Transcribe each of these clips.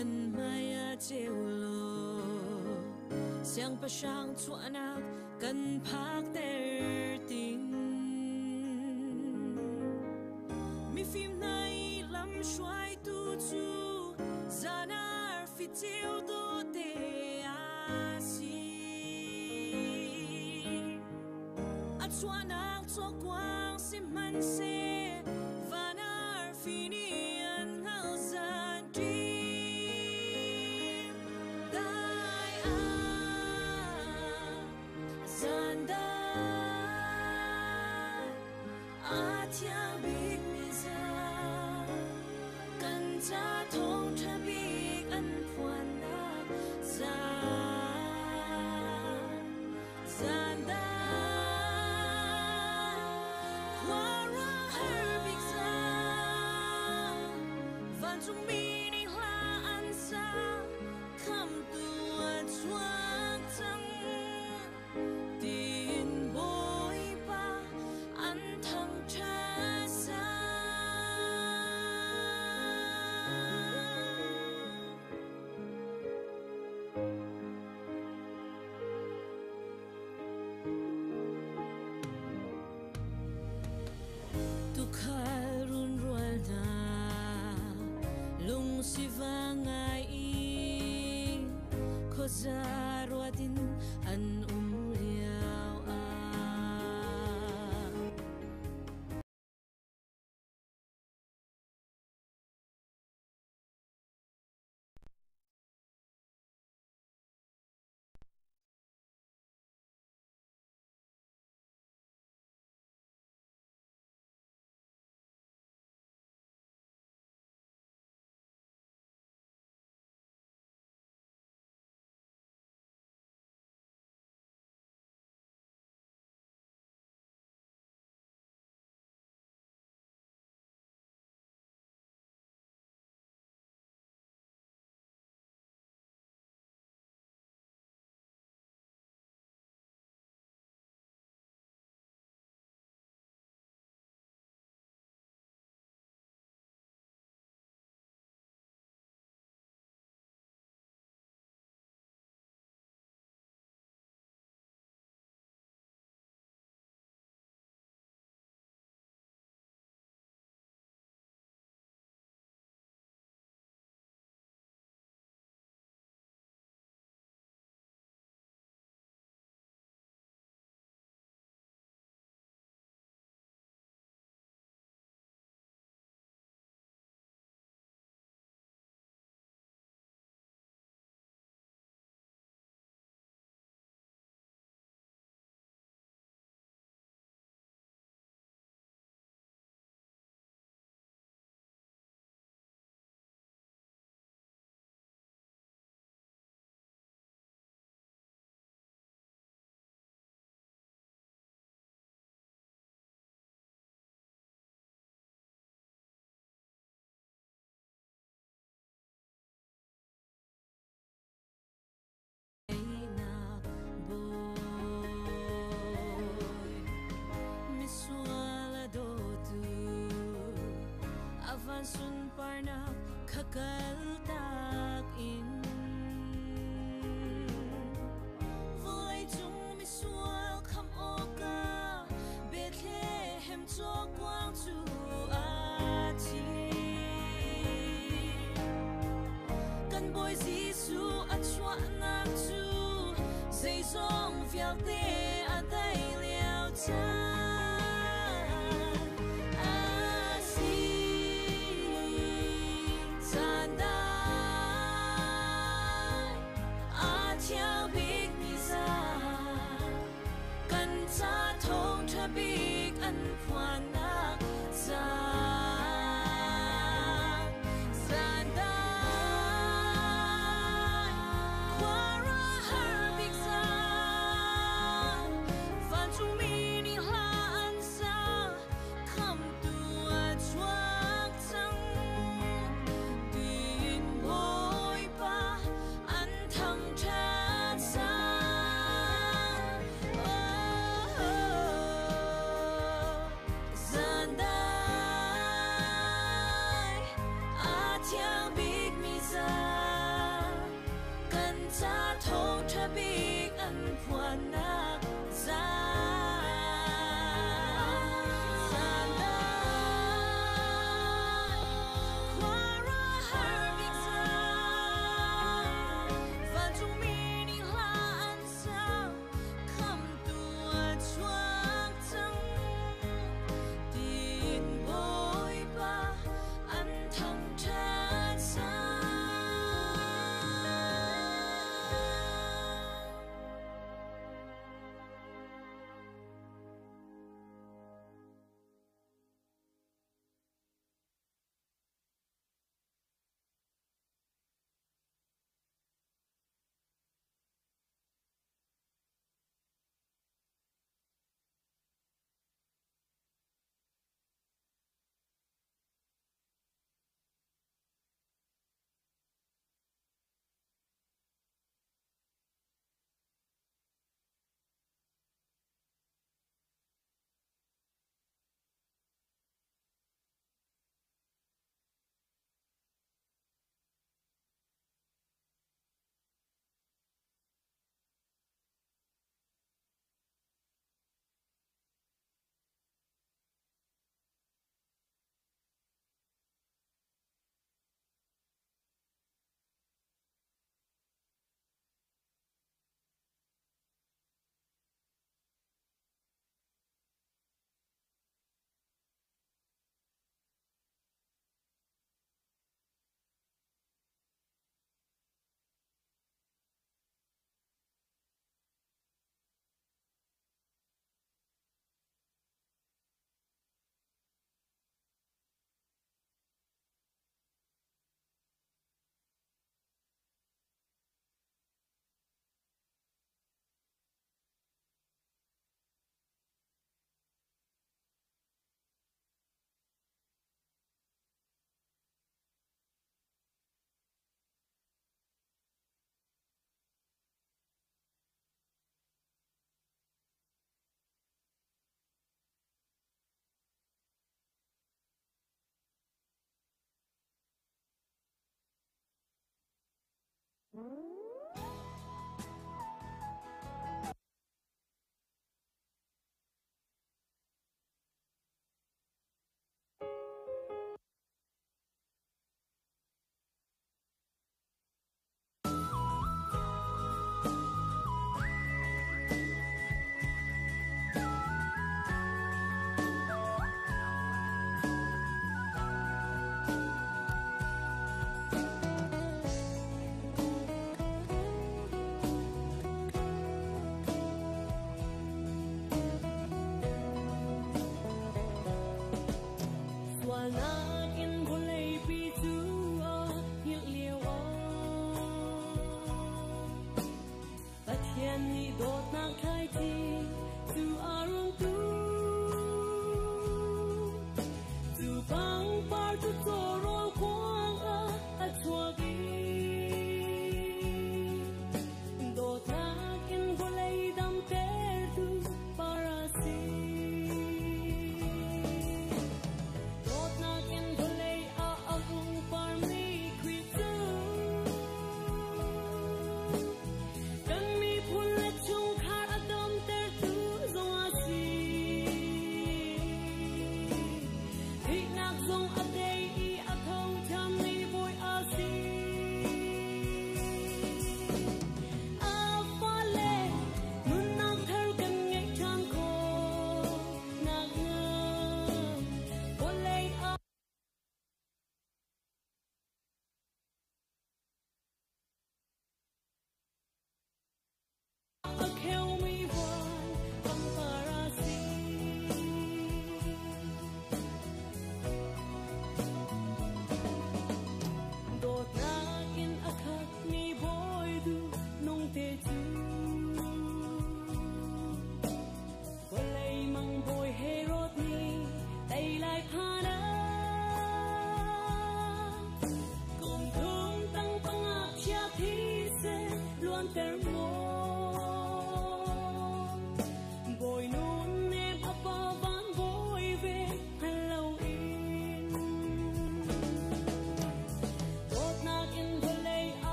kan maya cheulo siang pa sang chuanak kan phak ter ting mi phim nai lam shuai tu chu zanar fi chiu do te a si a chuanak cho quang si man se vanar fini an ngao zan đi dai a zan dai a tiang big mi za kan cha thong tha big an phuan na zan dai Zaruatin an liao a sun parnak khakal tak in voi chung mi sual kham oka Bethlehem cho quang chu a chi kan boy Giêsu a chwa nak chu dây song phial te a dai liao cha big an phuan na zan dai kwara har big zan van chung mi ni ha xa thâu thà biết ăn quan nát ra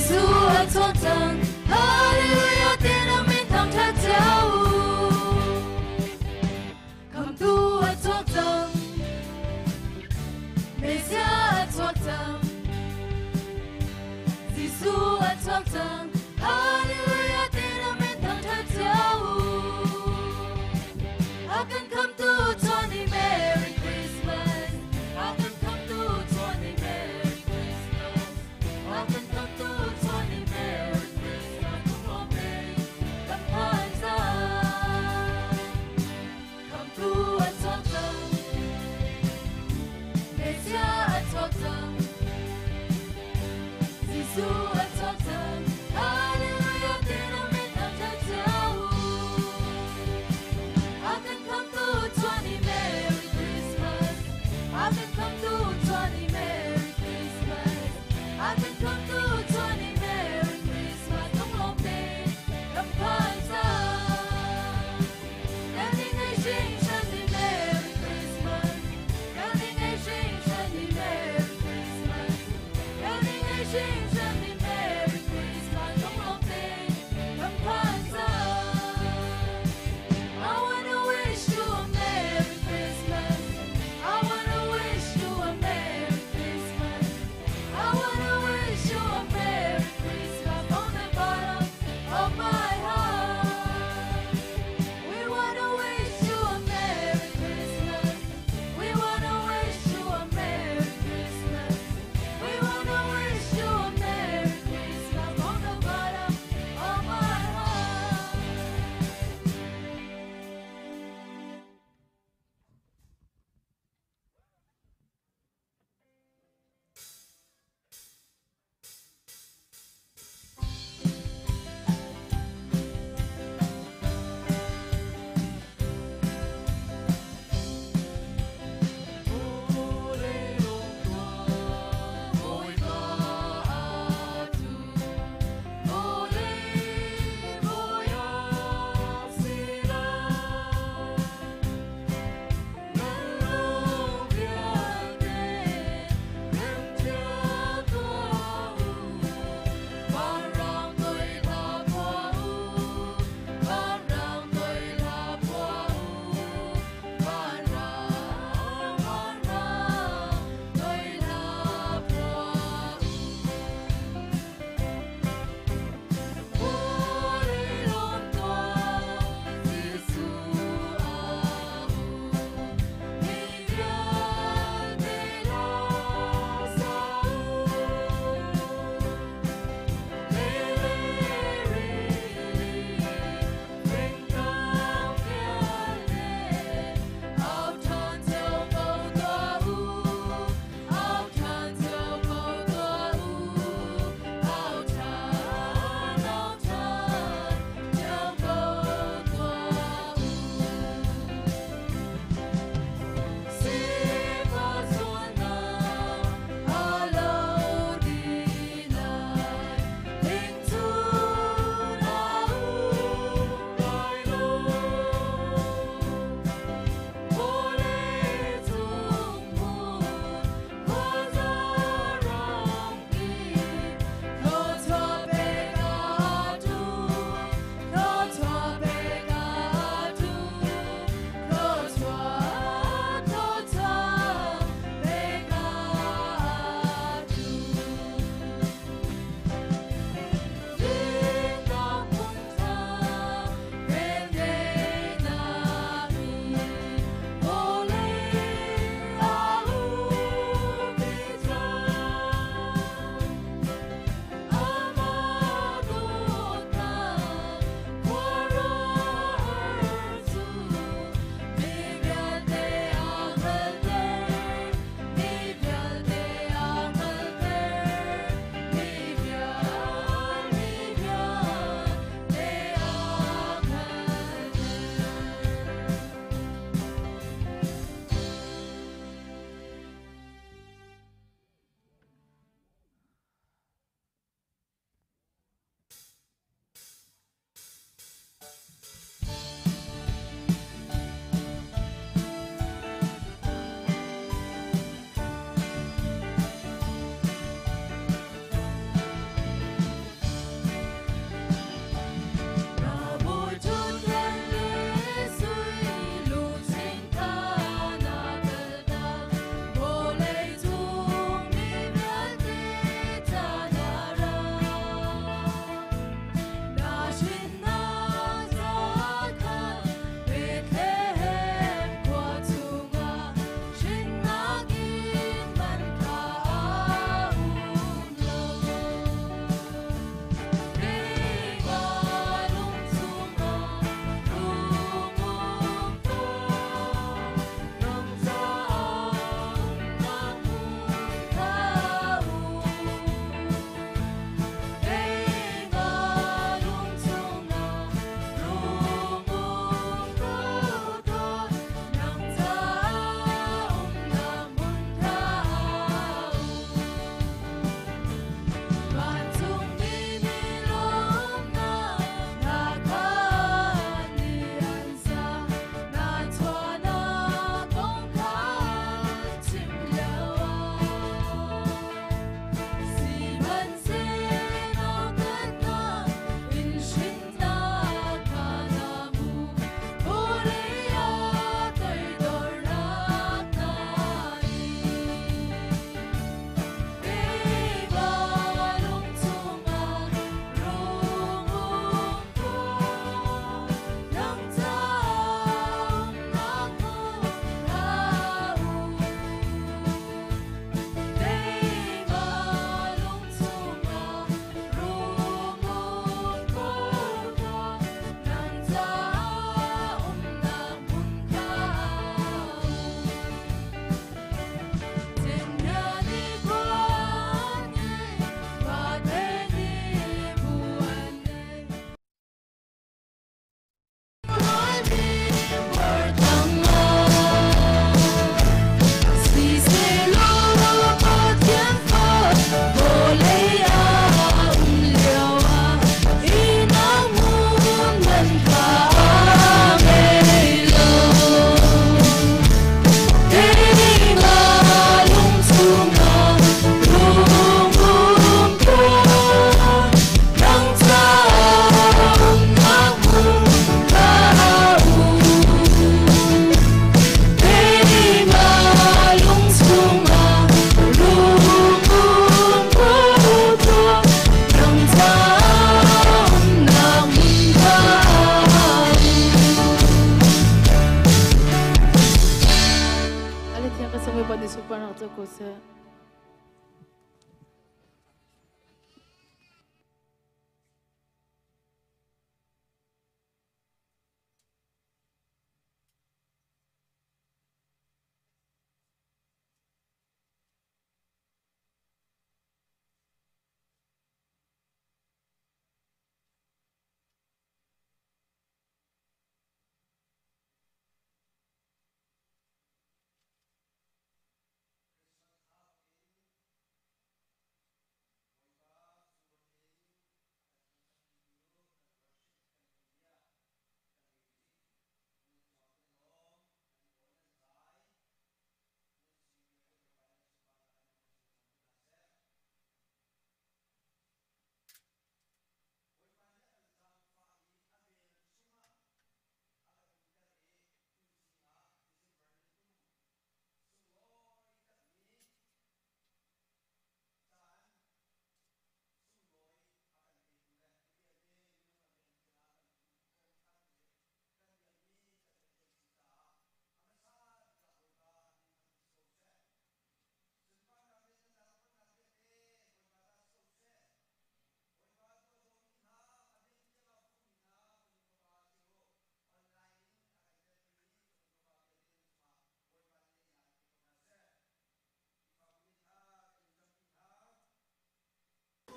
Giêsu ở thôn tầng Hallelujah tên ông mình thong thắt cháu Come tu ở thôn tầng Messiah ở thôn tầng Giêsu ở thôn tầng Hallelujah tên ông mình thong thắt cháu I can come to Tony Merry Christmas I can come to Tony Merry Christmas I can come to Tony Merry Christmas Come on baby, come on son Come to a Tottenham Messiah a Tottenham Giêsu a Tottenham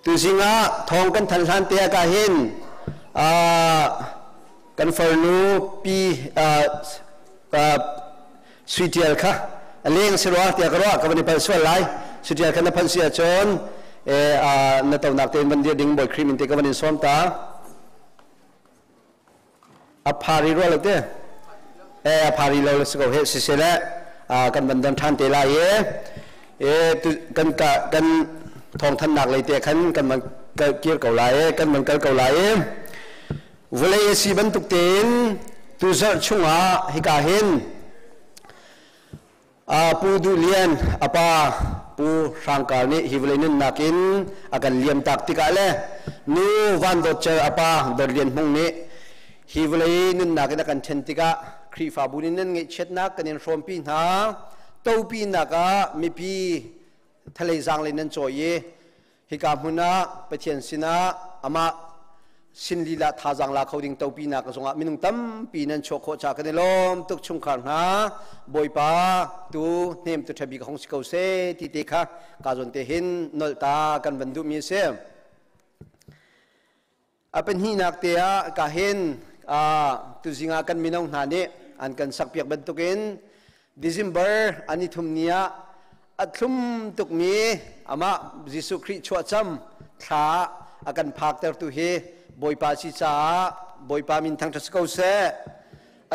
tu singa thong kan than than te ka hin kan fornu pi suitial kha aleng sirwa te karwa ka bani pal swal lai suitial kan phan sia chon na taw nak te mandir ding boy cream te ka bani som ta aphari ro late aphari lo se ko he se se la kan bandan than te la ye tu kan thong than nak lai te khan kan man kier ko lai kan man kal ko lai vle si ban tuk ten tu zar chunga hi ka hin pu du lian apa pu sangkar ni hi vle nun nakin akan liam tak tika le nu van do che apa dor lian hung ni hi vle nun nakin akan chen tika khri fa bunin nan nge chet nak kanin rom pi na to pi na ka mi pi thalei jang le nan choi ye hi ka huna pathian sina ama sin lila thajang la khoding to pi na ka zonga minung tam pi nan chokho cha ka lom tuk chung khar na boipa tu nem tu thabi khong sikau se ti te kha ka zon te hin nol ta kan bandu mi se apen hi nak te a ka hen tu zinga kan minong na ne an kan sakpiak ban tukin December ani thumnia athum tukmi ama Jesu Christ chua cham tha akan phak ter tu he boipa si cha boipa min thang thas ko se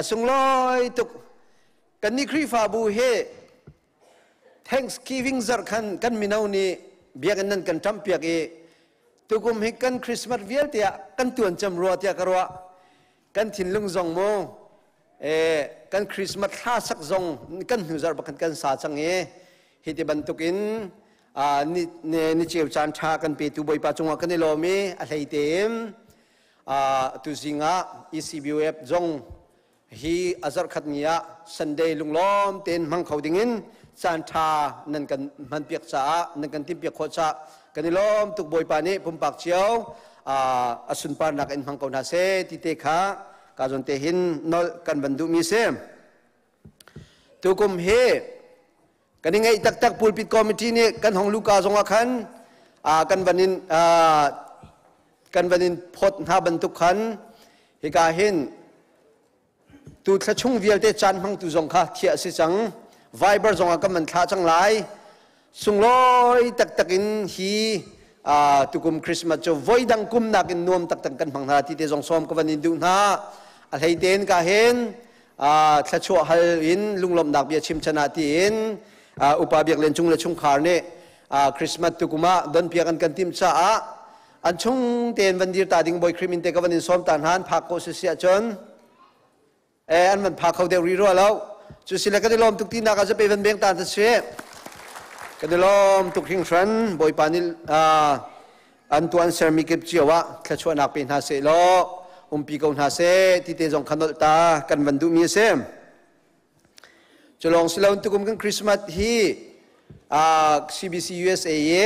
asung loi tuk kan ni khri fa bu he Thanksgiving zar kan minau ni biakan nan kan tampiak e tukum he kan Christmas vial tia kan tuan cham ro tia karwa kan thin lung zong mo kan Christmas tha sak zong kan huzar bakan kan sa chang e hiti bantukin ni chiu chan tha kan pe tu boipa chunga kan lo mi a hlei tem tu zinga ECBUF zong hi azar khat nia Sunday lunglom ten mang khodingin chan tha nan kan man piak cha nan kan tim piak kho cha kan lom tuk boipa ni pumpak chiao asun par nak in mang ko na se ti te kha ka jon te hin nol kan bandu mi se tukum he kan ngai tak tak pulpit committee ni kan hong luka zonga khan kan banin phot ha bantuk khan hi ka hin tu thla chung vial te chan hang tu zong kha thia si chang viber zonga ka man thla chang lai sungloi tak takin hi tukum Christmas cho voidang kum nakin nuam tak tak kan phang na ti te zong som ka banin du na a hlei ten ka hen thla chu hal in lunglom nak bia chim chana ti in upabiak len chung le chung khar ne Christmas tukuma don pia kan tim cha an chung ten vandir ta ding boy krimin te ka vanin som tan han phak ko sia chon an man phak khau de ri ro lo chu sila ka dilom tuk ti na ka se pe van beng tan se ka dilom tuk hing ran boy panil an tuan ser mi kep chiwa thla chwa nak pe na se lo pi ko na se ti te jong khanol ta kan vandu mi se Cholong silaun tukum kan Christmas hi CBC USA ye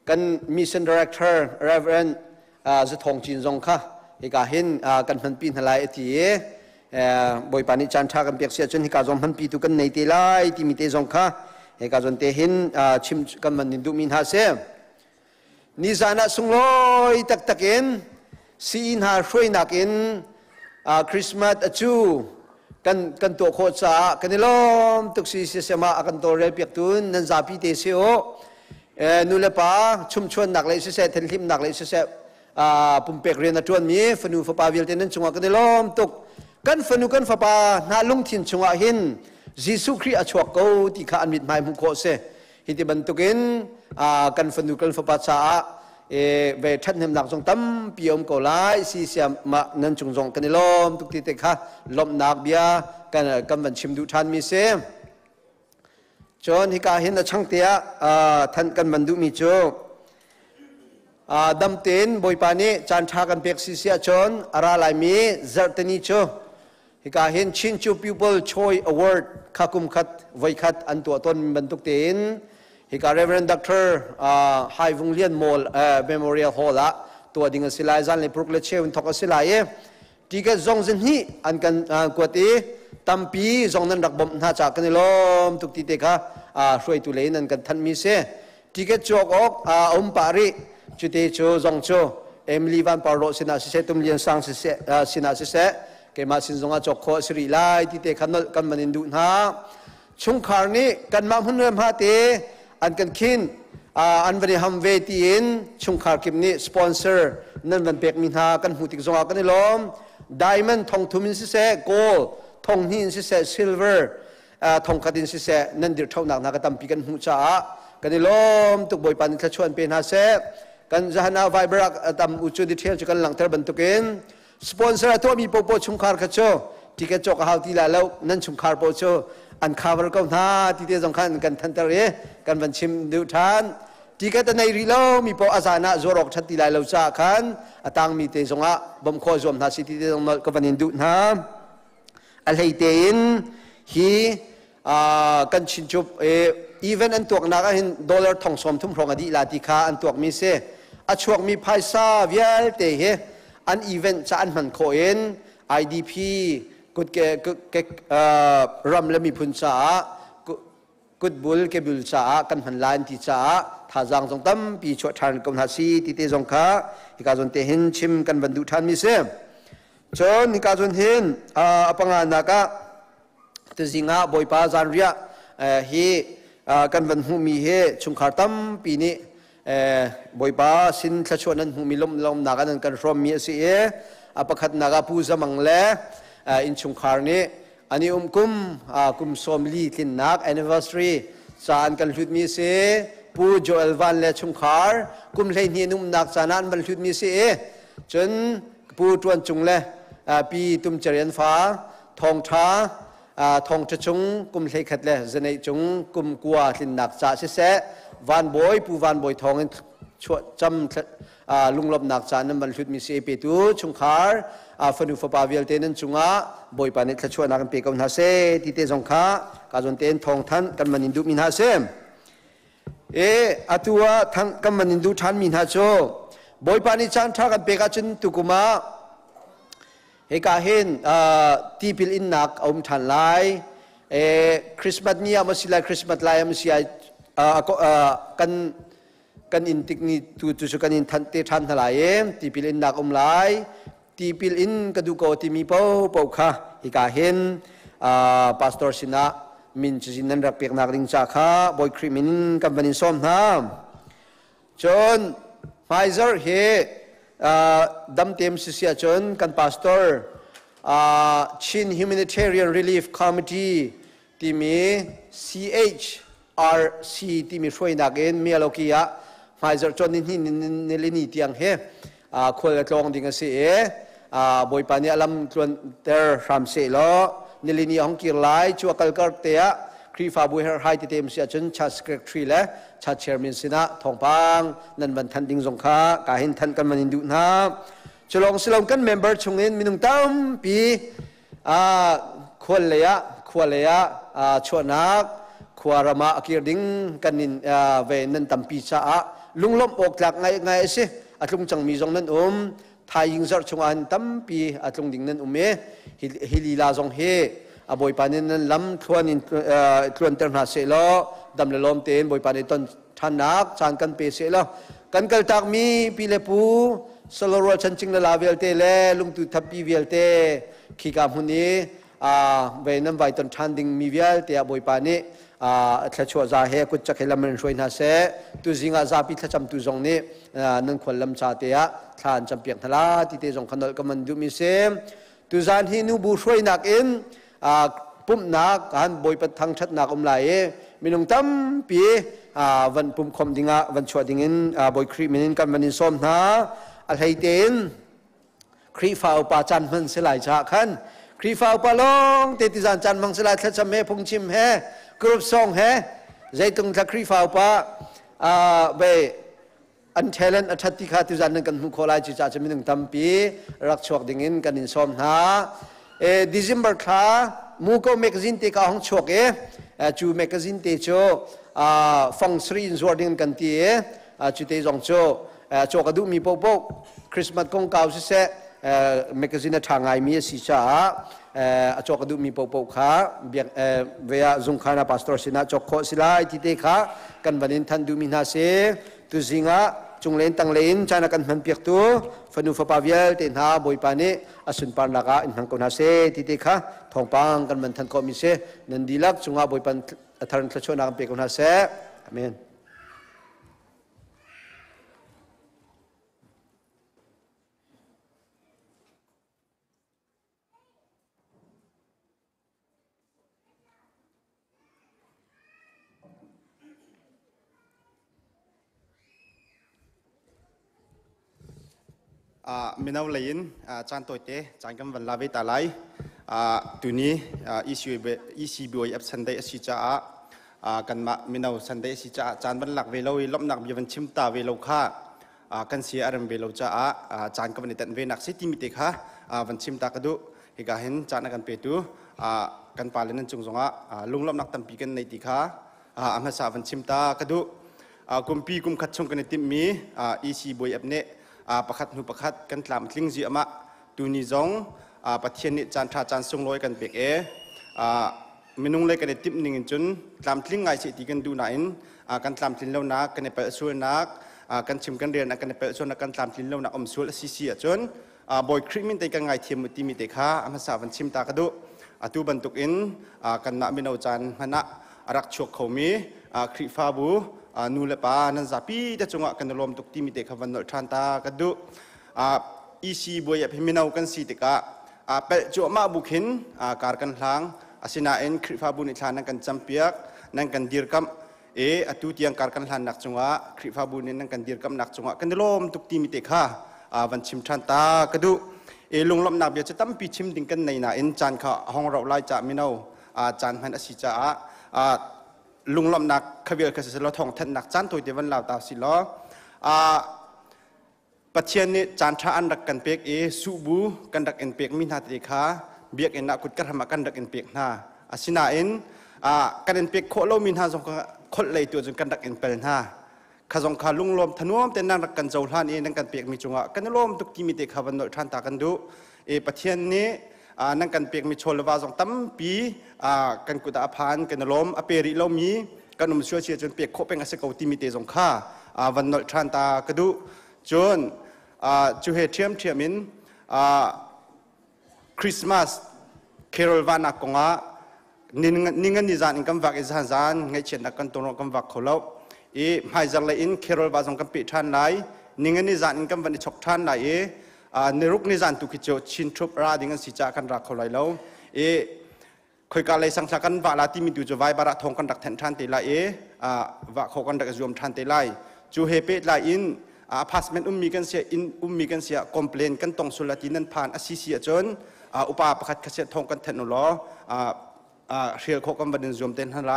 kan mission director Reverend Zathong Chin Zong kha hi ka hin kan han pin halai ati ye boy pani chan tha kan pek sia chun hi ka zom han pi tu kan nei te lai ti mi te zong kha hi ka zon te hin chim kan man du min ha se ni zana sungloi tak takin si in ha hroi nakin Christmas achu kan to kho cha kan lom tuk si sema akan to re piak tun nan za pi te se o nu le pa chum chuan nak lai se thel him nak lai se pum pek re na tuan mi fanu fa pa vil ten nan chunga kan lom tuk kan fanu kan fa pa na lung thin chunga hin Jesu Christ a chuak ko ti kha an mit mai mu kho se hiti ban tukin kan fanu kan fa pa cha về thắt nem nạc trong tâm piom cổ lái si xem mà nên trùng rong cái lom tục ti kha lom nạc bia cái cầm vận chim du than mi se chon hi ka hin na chang tia than kan man du mi cho dam ten boy pani chan tha kan pek si sia chon ara lai mi zartani cho hi ka hin chin chu people choice award khakum khat voi khat an tu ton ban tuk ten hi ka Reverend Dr. Hai Vung Lian Mall Memorial Hall la tua ding silai zan le prok le chewin thok silai e tiga zong zin hi an kan kwati tampi zong nan rak bom na cha kan lom tuk ti te kha hroi tu lein an kan than mi se tiga chok ok pari จุดที่โจจงโจเอมิลีวันปาโรสินาสิเซตุมเลียนสังสิเซสินาสิเซเกมาสินจงอาจกโคสิริไลที่เตขันนกันมันอินดูนะชุงคาร์นี้กันมาหุ่นเริ่มฮาเตอันกันคินอันวันนี้ฮัมเวตีนชุงคาร์กิมนี้สปอนเซอร์นั่นวันเปกมินฮากันหูติกจงอากันนี่ล้อมไดมอนด์ทองทุมินสิเซโกลทองหินสิเซซิลเวอร์ทองคดินสิเซนั่นเดือดเท่าหนักนักตัมปีกันหูจ้ากันนี่ล้อมตุกบอยปันจะชวนเป็นฮาเซกันจะหน้าไฟบรักตัมอุจุดิเทลจะกันหลังเทอร์บันตุกินสปอนเซอร์ตัวมีโปโปชุงคาร์กัจโจที่กระจกหาวที่แล้วนั่นชุงคาร์โปโจอันคาร์บร์ก็น่าที่เดียวสำคัญกันทันเตอร์กันวันชิมดูทานที่กันในรีโลมีโปอาสานะจรกชัดที่แล้วจ้าขันต่างมีเตจงะบ่มโคจมนาสิที่เดียวก็วันนี้ดูนะอะไรเตียนฮีกันชินจุบอีเวนต์อันตัวนักเห็นดอลลาร์ทองสมทุ่มพรองอดีลาติคาอันตัวมีเสอช่วงมีไพศาลเวียลเตะอันอีเวนต์จะอันมันโคเอ็น IDP กุดเกรัมและมีพุนจ้ากุดบุลเกบุลจ้ากันหันลานที่จ้าท่าจังจงตั้มปีชวดทานกมทัศน์ที่เตจงค้าที่การจนเตหินชิมกันบรรดุทานมีเสจนที่การจนเห็นปังงานนักตัวสิงห์บอยปาจานเรียเฮกันวันหูมีเฮชุงขาตั้มปีนี้บอยปาสินทชวนั้นหูมีลมนักนั้นกันรวมมีเสียประคัดนักผู้สมังเล่อินชุงคาร์นี้อันนี้กุมสมลีทินนัก anniversary จานกันหลุดมีเสียผู้โจเอลวันเล่ชุงคาร์กุมเลยนี่นุ่มนักจานันบรรลุมีเสียจนผู้ตวนจุงเล่ปีตุมเจริญฟ้าทองท้าทองจะจงกุมเลยขัดเลยจะในจงกุมกัวทินนักจ่าเสะวันบอยผู้วันบอยทองช่วยจำลุงลบนักจ่านั้นบรรลุมีเสียไปตูชุงคาร์ฟันุฟปาวิลเตนันจุงะบอยปานิทช่วยนักเปกันนาเซที่เตจงค้าการจนเตนทองทันกันมันอินดูมินาเซอัตัวทั้งกันมันอินดูทันมินาโจบอยปานิจันทักกันเปกันจนตุกุมาเฮกาเห็นที่พิลอินนักอมทันไลคริสต์มาสนี้มาสิลายคริสต์มาสไลมาสิลายกันอินติกนี่ตุสุกันอินทันเตทันทลายที่พิลอินนักอมไลที่พิลอินกระดูกที่มีเป้าค่ะเฮกาเห็นพาสตอร์สินะมินจินันรักเปียกนักริงจากค่ะบอยคริมินกันบันินส้มน้ำจนไฟเซอร์เฮดัมเต็มสิเสียจนกันพาสตอร์ชิน Humanitarian Relief Committee ที่มี CHRC ที่มีช่วยนักเองมีอะไรกี้ไฟเซอร์จนนี่ลินีที่ยังเฮคนละตรงดิ่งเสียบอยปานี่ลำจวนเตอร์รำเสียล้อนิลินีของกิร์ไลชัวกัลกัลเตียครีฟาบุยเฮอร์ไฮที่เต็มเสียจนชาสเกรทรีและชาเชอร์มินสินะทองปังนั่นบันทันดิ่งสงค้ากาเห็นทันกันมันอินดูนะฉลองสลองกันเมมเบอร์ชงเงินมีนุ่งตั้มปีควรเลยชวนักควารามาอักยดิ่งกันนินเวนันตั้มปีจ้าลุงล้มอกหลักไงสิอัตลุงจังมีจงนั้นทายิงจอดชงอันตั้มปีอัตลุงดิ่งนั้นฮิลีลาจงเฮบอยปานินนั้นล้ำทวนเตอร์นาเซลดำเลลอมเตนบอยปานินต้นทันนักจานกันเปเซลกันกัลตักมีปีเลปูสโลรัวชันจิงลาเวลเตเลลุงตุทับปีเวลเตขีกามุนีเวนัมไวต้นทันดิ่งมีเวลเตบอยปานิทัชวจาเฮกุจักเฮลมันช่วยนาเซตุจิงอาซาปิทัชจำตุจงนี้นั่นคนลำชาเตียทานจำเปียงทลาที่เตจงขนลกมันดูมิเซตุจานฮินูบูช่วยนักอินปุ่มนักการบอยปัดทางชัดนักไหลมีนุ่งตั้มปีวันปุ่มคมดิ่งวันชวดิ่งบอยครีมินกันวันนิสอมนะอะไรเต็นครีฟ้าป่าจันมันสลายจากขันครีฟ้าป่าลงเตติจานจันมันสลายทัศเมพงชิมเฮกรุ๊ปซองเฮใจตรงทักครีฟ้าป่าเบอันเทเลนอัฐติขาตุจานนึงกันมุขลายจิตจะมีนุ่งตั้มปีรักชวดิ่งกันนิสอมนะDecember ค่ะมูก็แมกกาซีนเตะข้าห้องชกจูแมกกาซีนเตะโจฟังสรีนจวดดิ้งกันตีจูเตะจงโจโจกระดูมีโป๊กคริสต์มาสกงเก่าสิเซแมกกาซีนทางไงมีสิจ้าโจกระดูมีโป๊กค่ะเบียเวียจุงขานาพาสตอร์สินะโจกโคสิไลที่เตะค่ะกันวันนี้ทันดูมินาเซตุจิงะ chung len tang lein chana kan man piak tu fanu fa pavial tin ha boi pani asun par laka in hang kon ha se ti te kha thong pang kan man than ko mi se nan dilak chunga boi pan tharan thachona kan pe kon ha se amenมินาวเลยนจานตัวเตะจานกันวันลาเวตาไลตัวนี้ECBOI อับสันเดย์สิจ้ากันมามินาวสันเดย์สิจ้าจานวันหลักเวลาล้อมหนักมีวันชิมตาเวลาค่ากันเสียอารมณ์เวลาจ้าจานกันวันนี้แต่เวนักสิติมิเตค่ะวันชิมตากระดูเหกาเห็นจานกันเปิดูกันปาเลนันจงจงลุงล้อมหนักตั้มปีกันในติค่ะอามาสาวันชิมตากระดูกุมปีกุมขัดชงกันในติมมี ECBOI อับเน่ประคัดหูประคัดกันตามทิ้งเสียมาตูนิจงประเทศนี้จานทาจานทรงลอยกันเปียกมินุงเลยกันในทิพย์หนึ่งจนตามทิ้งไงสิที่กันดูไหนกันตามทิ้งเล่านักกันในเปิดส่วนนักกันชิมกันเรียนกันในเปิดส่วนนักกันตามทิ้งเล่านักอมส่วนสิเสียจนบ่อยคริมินแต่กันไงเทียมมุติมิเตค่ะอามาสาวันชิมตากระดูตูบรรทุกอินกันมามินเอาจานฮนะรักชกเขามีคริฟาบูนูเลปานันซาปีแต่จงอ่ะกันรวมตุกทีมิเตควันนอทันตากระดูECBOI พิมินเอากันสิเตกะเปจวมาบุขินการกันหลังสินาเอ็นคริฟาบุนิชานังกันจำเปียกนังกันดีร์กัมตุที่ยังการกันหลังนักจงอ่ะคริฟาบุนินังกันดีร์กัมนักจงอ่ะกันรวมตุกทีมิเตค่ะวันชิมทันตากระดูลงลำนับเบียจะตั้มปีชิมดิ่งกันในน่ะเอ็นจานข้าห้องเราไล่จ่ามินเอาจานมันสิจ่าลุงลำนักขวิลกษัตริย์เราทองทันนักจานตัวเดียวันลาวตาสิล้อปัจเจียนนี้จานชาอันดักกันเปียกสูบูกันดักเอ็นเปียกมินาติคาเบียกเอ็นนักกุดกระทำกันดักเอ็นเปียกนาสินาเอ็นกันเอ็นเปียกโคโลมินาสงคนเลยตัวจนกันดักเอ็นเปลนาข้าสงขาลุงลมทนวมแต่นั่งรักกันเจ้าท่านนั่งกันเปียกมีจงอ่ะกันลมทุกที่มีเตะวันโนทันตากันดูปัจเจียนนี้นั่งกันเปียกมีโชลวาสองตั้มปีกันกุตาพานกันลมอเปริโลมีกันนุ่มชัวเชียจนเปียกโคเป็นอาศัยกติมิเตสงข้าวันนอทันตากระดูจนจูเฮเทียมมินคริสต์มาสเคโรลวานักกงะนิ่งนิจานิกัมวักอิจฮันจานไงเช่นนักกันตัวกัมวักเขาเล่าให้จังเลยอินเคโรลวาสงกัมปิทันไลนิ่งนิจานิกัมวันนี้ชกทันไลในรุกนิจานตุกิจโจชินทบราดิ่งสิจากันรักเขาไลเล่าคอยการเลยสังสารกันว่าลาที่มีดูจะไว้บาระทองกันดักแทนทันเตลัยว่าเขากันดักรวมทันเตลัยจูเฮเปตไลอินพาสเมนมีกันเสียมีกันเสียคอมเพลนกันตรงสุลตินันผ่านอาศิเสียจนอุปาประคัดเกษตรทองกันแทนนลเรียกเขากันบันทึกรวมเต็นทันไล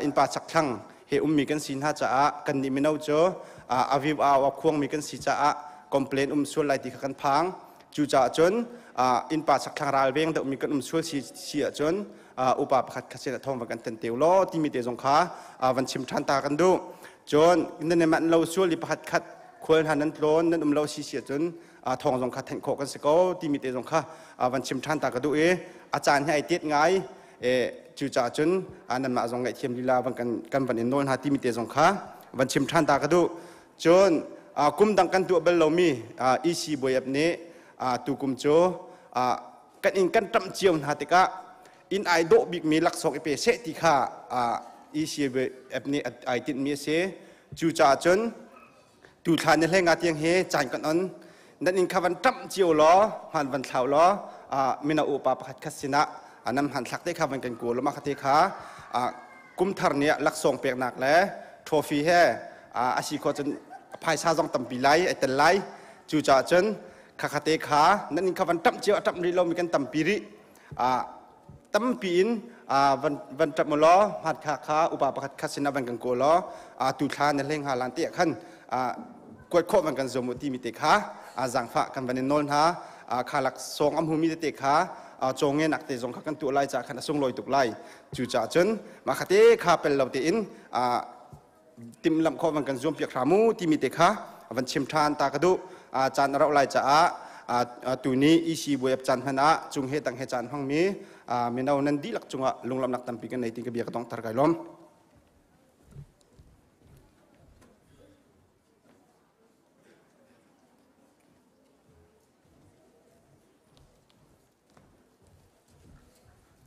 อินปาสักครั้งเฮมีกันสินหาจะกันนิมินเอาเจออาวิวว่าควงมีกันสิจะคอมเพลนสุลติกันพังจูจ่าจนอินปาสักครั้งราเวงแต่มีกันสุลเสียจนอุปาประคัดเกษตรทองกันแทนเตียวล้อที่มีเตจงค้าวันชิมทันตากันดูจนนั่นในมันเราสุลิประคัดควรหันนั้นโลนนั้นเราชี้เสียจนทองสงคาแทงโคกันสกอที่มีเตสงคาวันชิมทันตากระดูอาจารย์ให้เตียดไงจูจ่าจนนั้นมาสงไงเทียมลีลาวันกันวันอินโนนหาที่มีเตสงคาวันชิมทันตากระดูจนกุมดังกันตัวเบลเรามีECBOIแบบนี้ตัวกุมโจกันอินกันตั้มเจียวหาติกะอินไอโดบิกมีลักษณะเปเสติค่ะECBOIแบบนี้ไอติดมีเสจูจ่าจนดูทานในเรื่องงานเตียงเฮจานกันนั่นอินคำวันตั้มเจียวล้อหันวันเท้าล้อมินาอุปาประคัดสินะนำหันสักได้คำวันกันกูแล้วมาคติขากุมทารเนี่ยลักส่งเปียกหนักแล้วโทฟีเฮอาชีพจนภายชาจงตั้มปีไลไอเตลไลจูจ่าจนคติขานั่นอินคำวันตั้มเจียวตั้มริโลมีกันตั้มปีริตั้มปีนวันจับมือล้อหัดขาอุปาประคัดสินะวันกันกูล้อดูทานในเรื่องหาลานเตียขันกวดโคมันกันสมุติมิเตค่ะจังฝากกันวันนี้นนฮะขาหลักทรงอัมหูมิเตค่ะจงเงินหนักเตจงกันตัวไล่จากขณะทรงลอยตุกไล่จู่จ่าจนมาคติขาเป็นเหล่าเตินติมลำโคมันกันรวมเปียกขามูที่มิเตค่ะวันชิมทานตากระดูจานเราไล่จากตัวนี้ECBOIจันทนะจุงเฮตังเฮจันห้องมีมีนานันดีหลักจงลงลำหนักตั้มปีกันในติงกระเบียกต้องตระไกล้อม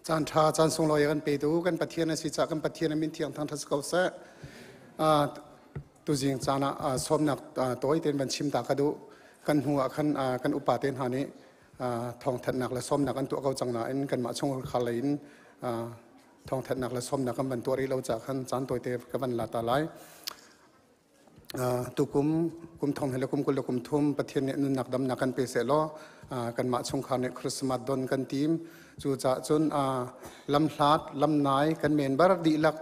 จานทาจานทรงลอยกันไปดูกันปะเทียนสิจากกันปะเทียนมินเทียงทางทัศกเสตุจิงจานะสมนักตัวเต็นบัญชิมตากระดูกันหัวกันอุปาเต็นหานี้ทองถัดหนักและสมนักกันตัวเขาจังหนาอินกันมาชงขลินทองถัดหนักและสมนักกันบันตัวรีเราจากกันจานตัวเตกันบันลาตาไลตุกุมทองเฮลกุมกุลกุมทุ่มปะเทียนเนี่ยนักดำนักกันเปเสล้อกันมาชงขาเนี่ยคริสต์มาสดนกันทีมจูจ่าจนลำพลาดลำนายกันเมนบาร์ดีลัก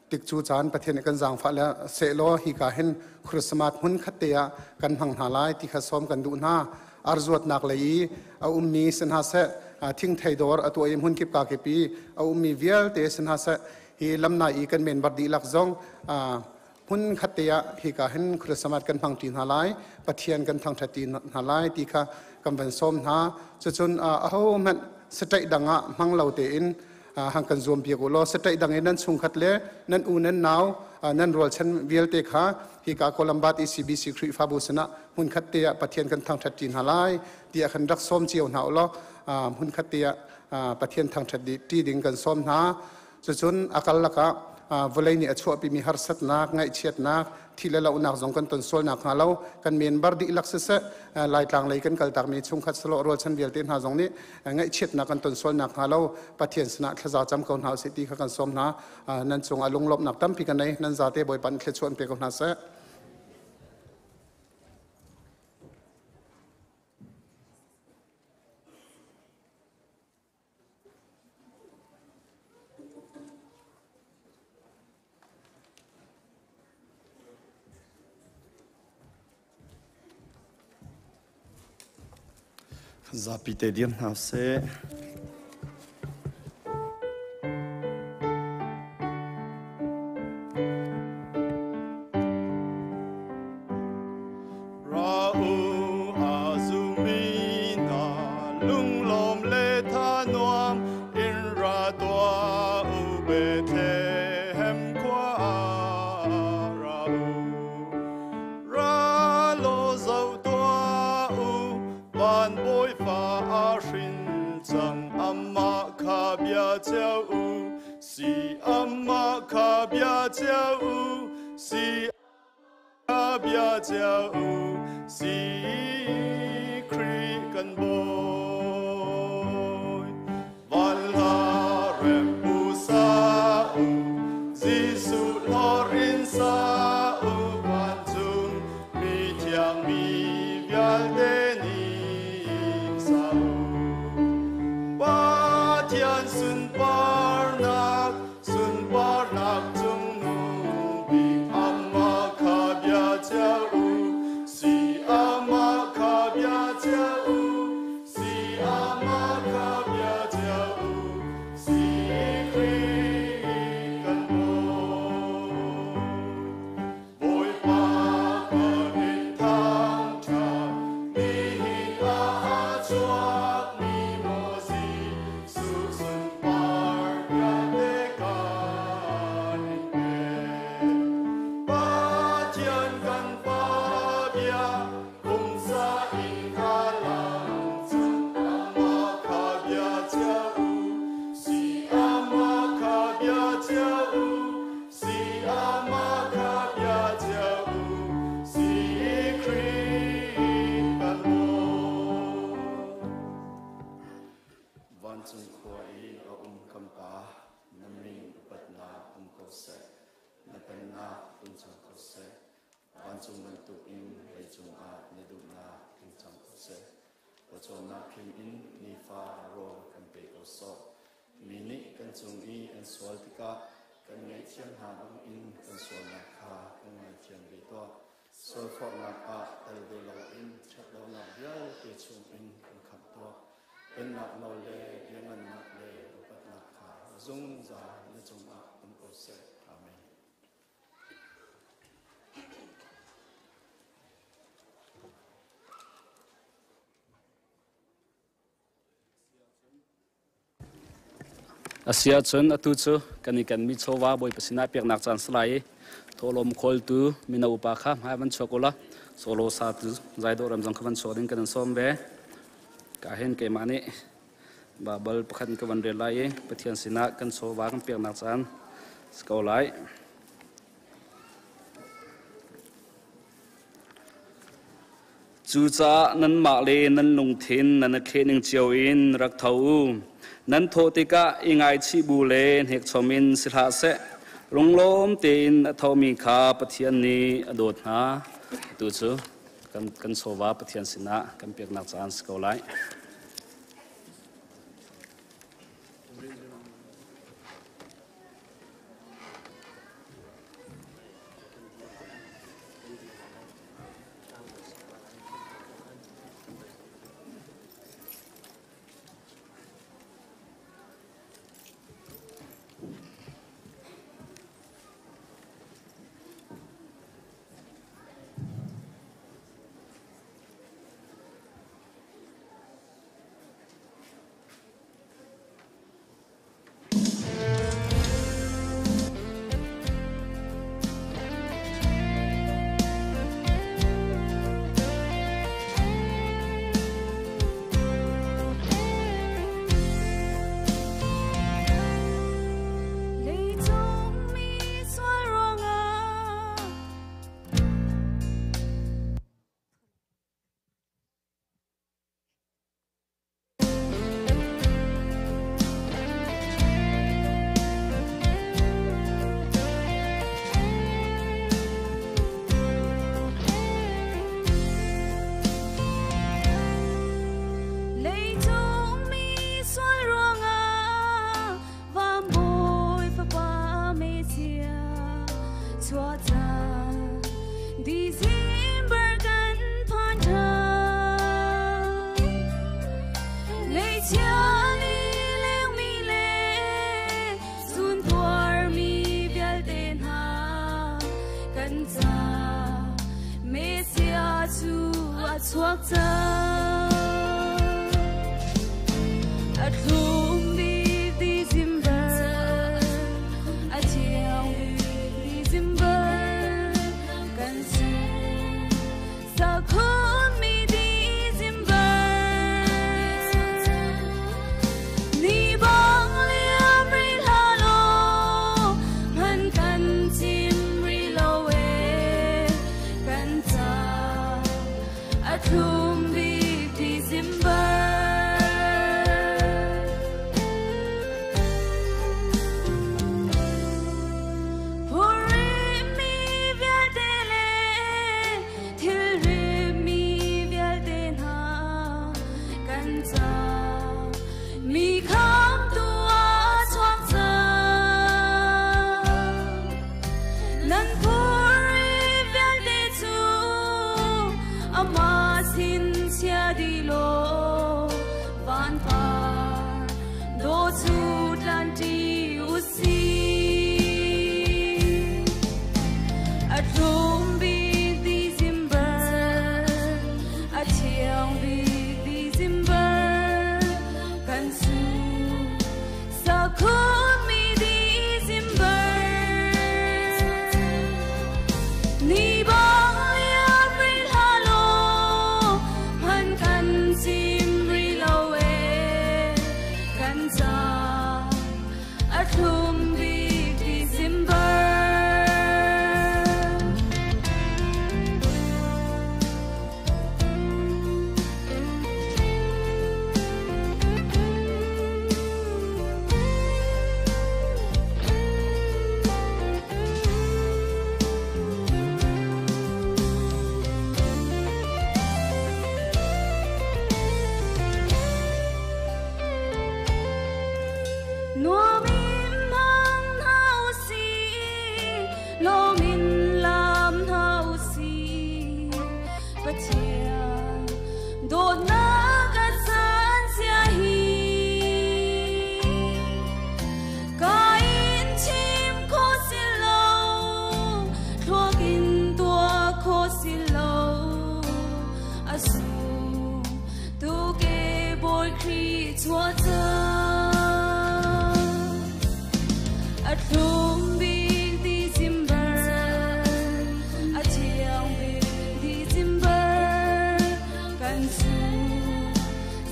ติกจูจานปะเทียนกันจางฟ้าแล้วเสล้อฮิกาเห็นคริสต์มาสหุ่นขัดเตียกันหังหาลายที่ขัดซ้อมกันดูหน้าอารจวดนักเลยเอามีสินหาเสทิ้งไทยดอร์ตัวเอ็มหุ่นกิบกาเกปีเอามีเวียลเตสินหาเสฮีลำนายกันเมนบาร์ดีลักจงหุ่นขัดเตียฮิกาเห็นคริสต์มาสกันพังตีนหาลายปะเทียนกันทางทัดตีนหาลายที่ข้ากำเป็นส้มหาจนเอามันสเตย์ดังอ่ะมังเราเตอินหังกันรวมเพียกุโลสเตย์ดังนั้นชุงขัดเล่นั้นอูนั้นนาวนั้นรัวชันเวียลเตข้าฮิกาโคลัมบัตECBCครีฟาบุษนะหุ่นขัดเตียปะเทียนกันทางทัดตีนหาลายที่ขันรักส้มเจียวหนาวล้อหุ่นขัดเตียปะเทียนทางทัดตีดิ่งกันส้มหาจนอากาศละกะวันนี้ชั่วปีมีฮาร์สัตนักไงเชียดนักที่เราหนักสองกันต้นโซลนักหาเรากันเมียนบาร์ดีลักษณะลายกลางเลยกันกัลตากมีชงคัดสโลโรชันเวียลเตนหาสองนี้ไงเชียดนักกันต้นโซลนักหาเราปะเทียนสนะขจาจำคนหาสิทธิขันสมนะนั่นจงอารมณ์ลบนักตั้มพิกันในนั่นจะเตะบอยปันเคชวนเปียกหาเสZapite din hause Asia chun atu chu kanikan mi chowa boi pasina pek nak chan slai tholom khol tu mina upa kha haban chokola solo sa tu zaido ram jang khaban chodin kan sombe ka hen ke mani บาเบลประคันกับวันเรียนไล่ประเทียนสินะกันโซวากันเปียกนักจันสกอไลจูจ้านั้นมาเลนั้นลงทินนั้นเคนึงเจียวอินรักเท้านั้นโทติกะอิงไอชิบูเลนเฮกชมินสิลาเซลงลมตีนเท้ามีขาประเทียนนี้อโดดหาดูจูกันโซวาประเทียนสินะกันเปียกนักจันสกอไล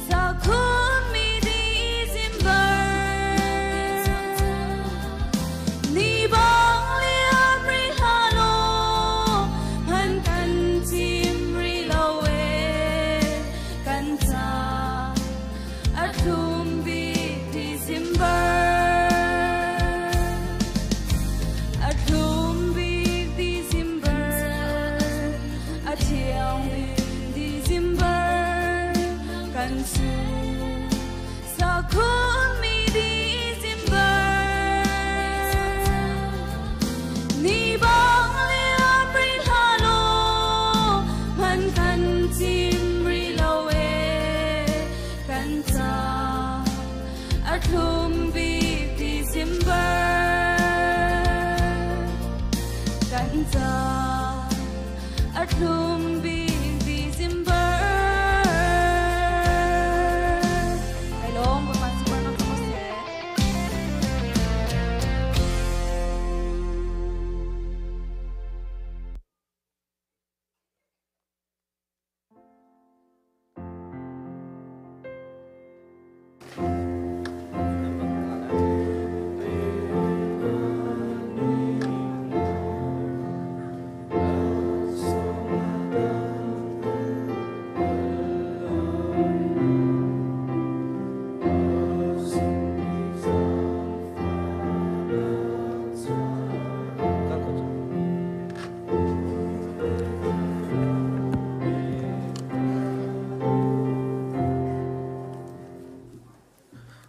Sa kun mi di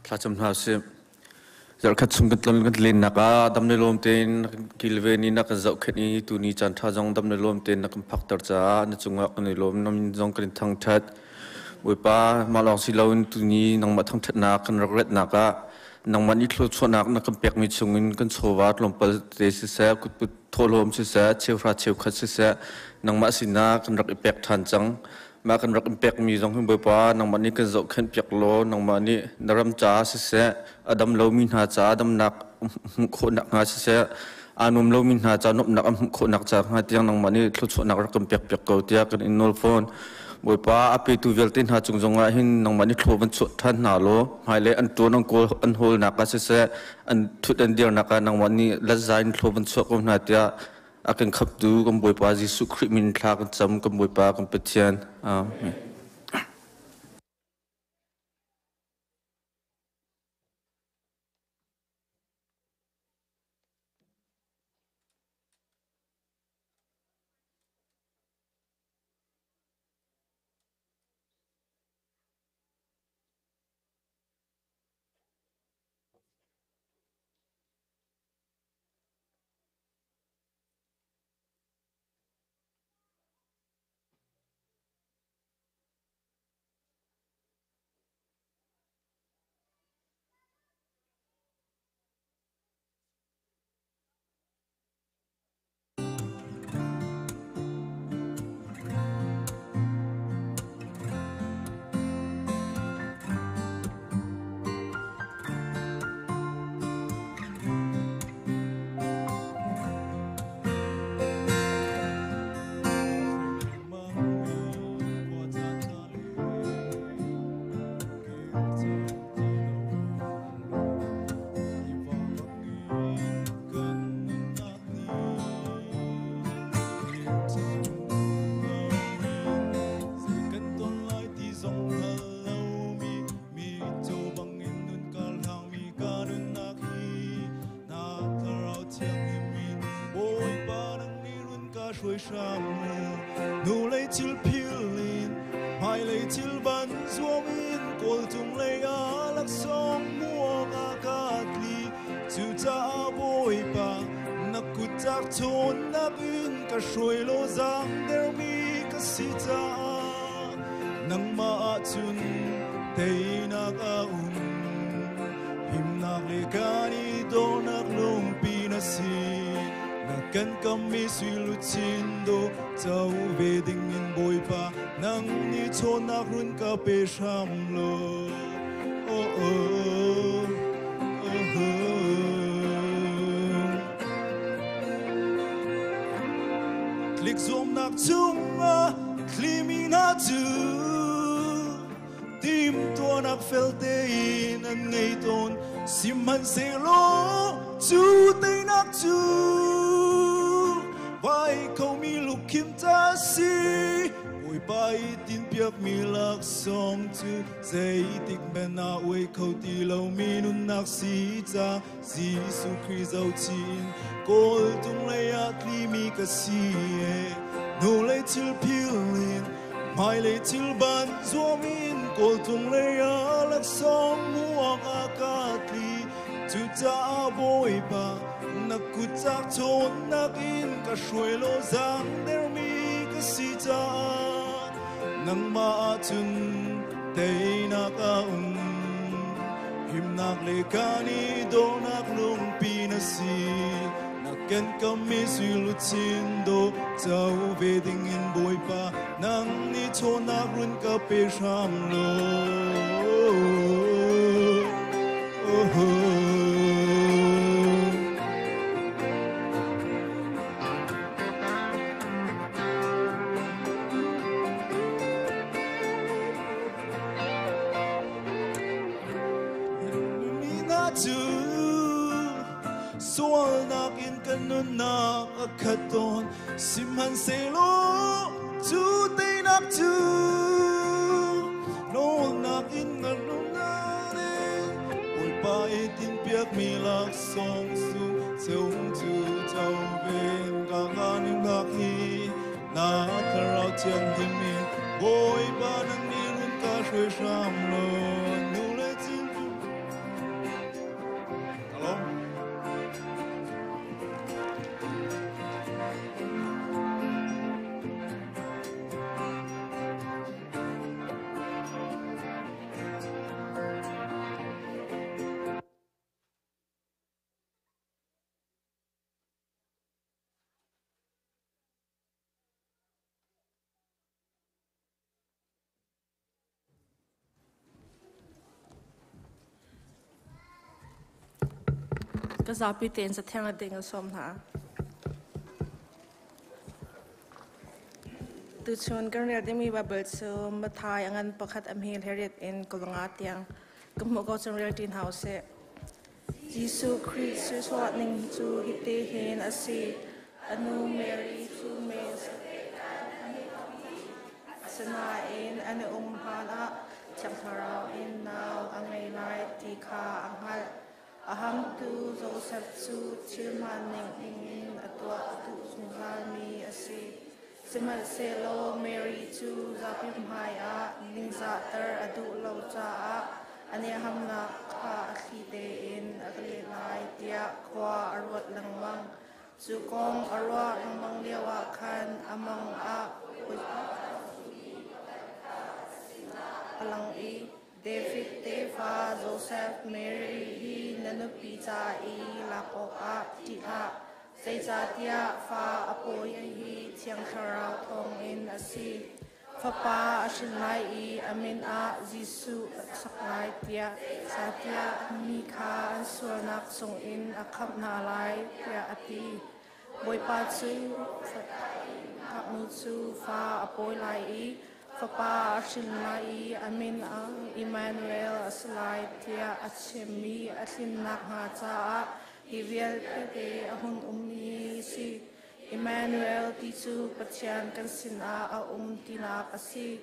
ถ้าจำนวนสิจะขัดสุ่มกันตอนกันเล่นนักดำในลมเต้นกิลเวนีนักจะเอาแค่นี้ตัวนี้จันทร์จงดำในลมเต้นนักพักตรจ้าในจังหวะกันในลมน้ำจงกันทั้งทัดบุยป้ามาลองสิเราตัวนี้นังมาทั้งทัดนักกันรักเล็ดนักนังมันอีกลุ่มส่วนนักกันเปียกมีชงเงินกันโซวาลมเปิดเตะสิเสะกุดปุดโทลมสิเสะเชี่ยวราเชี่ยวขัดสิเสะนังมาสินากันรักเปียกทันจังมากันรักเปียกมีจงขึ้นบุยป้านังมันนี่กันจะขึ้นเปียกโลนังมันนี่นรำจ้าสิเสะอดัมเรามีหาจ้าอดัมนักคนนักหาสิเสะอานุมเรามีหาจ้านบนักคนนักจ้าหาเตียงนังมันนี่ลุ่มส่วนนักรักเปียกเปียกเกาเตียกันอินโนลโฟนบุยป้าอภิตูเวลตินหาจงงหินนังมันนี่ครัวมันสุดท่านหาโลหายเลยอันตัวนังโกอันโฮลนักสิเสะอันทุดอันเดียวนักนังมันนี่ละใจครัวมันสุดก็หาเตียอากันขับดูกันบุยป้าจิสุคริมินทากันจำกันบุยป้ากันเปเทียนช่วยช้ำนูเลยจิลพิลินไม่เลยจิลบันสวมินกอลจุงเลยอาลักสองมัวอากาศลีจูจ้าบอยปานักกุจักชนนักอื่นก็ช่วยโลจังเดลมีก็สิจ้านังมาจุนเตยนักอาอุนหิมนักเลกานีโดนักลงปีนาซีกันก็มีสุลุชินโดเจ้าเวดิงอินบอยปานังนี่โชนักรุ่นก็ไปช้ำโลโอ้โอ้โอ้โหคลิกzoomนักจุงคลิมีนาจูทีมตัวนักเฟลเตอินันไงตนสิมันเซโลจูเตนักจูไว้เขามีลูกคิมตาสีป่วยไปตินเปียกมีลักสองจูใจติกแม่นาไว้เขาตีเรามีนุนนักสีจ้าสีสุคริสเอาจีนกอลตุงเลยอาคลีมีกสีนูเลยจิลพิลิน mai lệ til ban zoom in kol tung le ya lak song muak akatli chu cha boy pa nakutak chon nakin ka shwelo zang der mi ka si cha nang ma chun te na ka him nak le kani do nak lung pinasi naken kami silu chindo chau ve ding in boy pa nang ni chon nak run ka pe sham lo Sual nakin kanun na akaton simhan selo tu te nak tu no nakin kanun na ne oi pa etin piak milak song su seung tu tau ben kanganim nakhi na karau tiang himin boy pa nang nirun ka shwe sham lo nule tin helloก็จะพิเศษจะแทงเด็กสมหาตุชนกันเรียนได้มีบาเบิลซูมาทายงานประคัดอเมริกาเรียนอินกลงอาเตียงก็มก็จะเรียนที่เฮาส์ยิสุคริสต์สวัสดิ์จูฮิตเฮนอาศีอนุเมรีจูเมสสนาอินอันฮานะจังทาราวอินนาวอังไงไลติคาอังฮัลaham tu Joseph chu chirman ning in atwa tu sunglami ase simal selo Mary chu zapim hai a ningza tar adu lo cha a ani hamna kha khite in akle lai tia khwa arwat langwang chu kong arwa langwang lewa khan amang a alang e David Teva Joseph Mary hi nanu pizza i lako a ti a seja tia fa apoy hi chiang tharau thong in asi fa pa ashinai i amin a jisu saklai tia satia mi kha suanak song in akhap na lai tia ati boy pa chu fa mu chu fa apoy lai i Fapa Shinai Amin Emmanuel Aslai Tia Achemi Asin Nakhacha Hivial Pete Ahun Si Emmanuel Tisu Pachian Kansina Tina Asi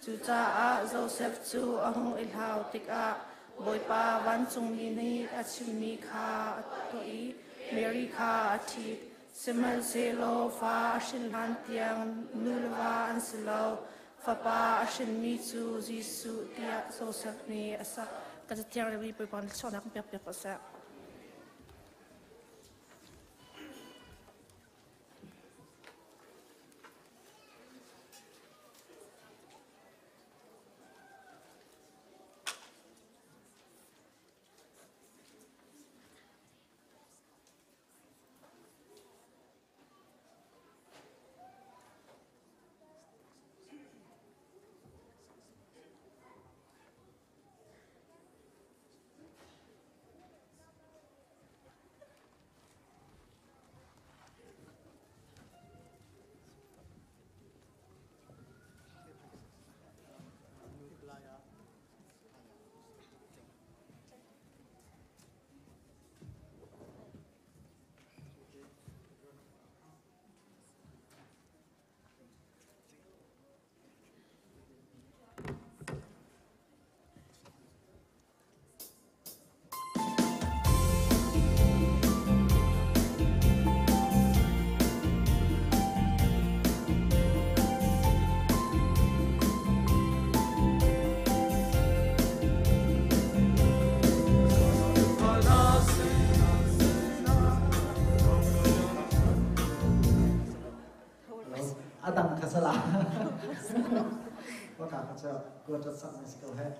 Chucha Joseph Chu Ahung Ilhau Tika Boypa Van Chungini Achemi Kha Atoi Mary Kha Ati Simal Zelo Fa Shinhan Tiang Nulwa Anselo Fapa ashin mi chu jisu tia Joseph ni asa kaza tiang rebi pon chona kang pek pek asa có cả các chợ của chất sẵn này sẽ cầu hết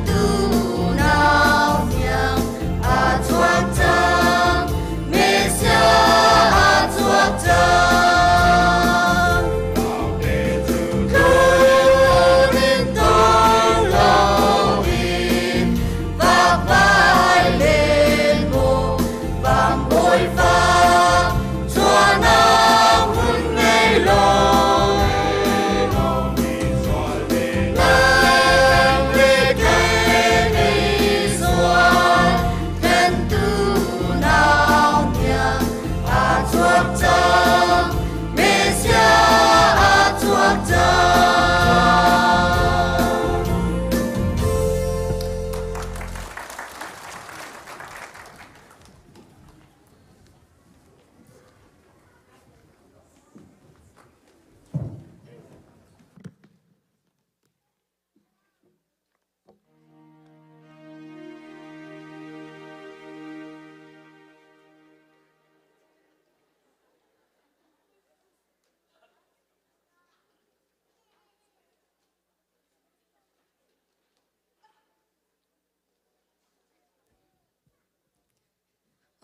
tu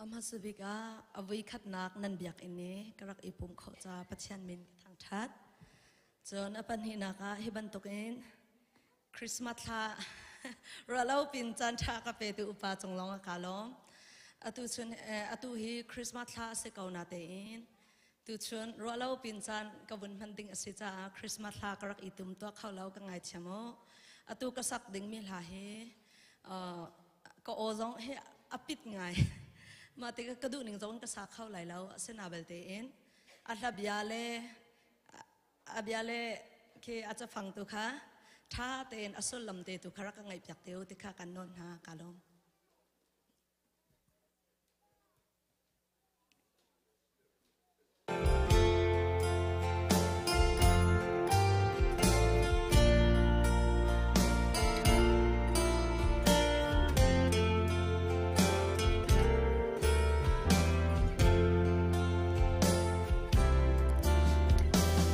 Amma subika avui khat nak nan biak ini karak ipum kho cha pachian min thang that chon apan hi naka hiban tokin Christmas tha ralo pin chan tha ka pe tu upa chonglong ka lom atu chun atu hi Christmas tha se kauna te in tu chun ralo pin chan ka bun phanding ase cha Christmas tha karak itum to khawlau ka ngai chamo atu ka sak ding mi la he ka ozong he apit ngaiมาติกระดูนิ่งจงกระสาเข้าไหลแล้วเสนาเบลเตอินอัลบิอาเล่คืออาจจะฟังตุค่ะถ้าเตนอสุลลำเตตุคารักไงจากเตวติค่ะกันนนฮะกาลม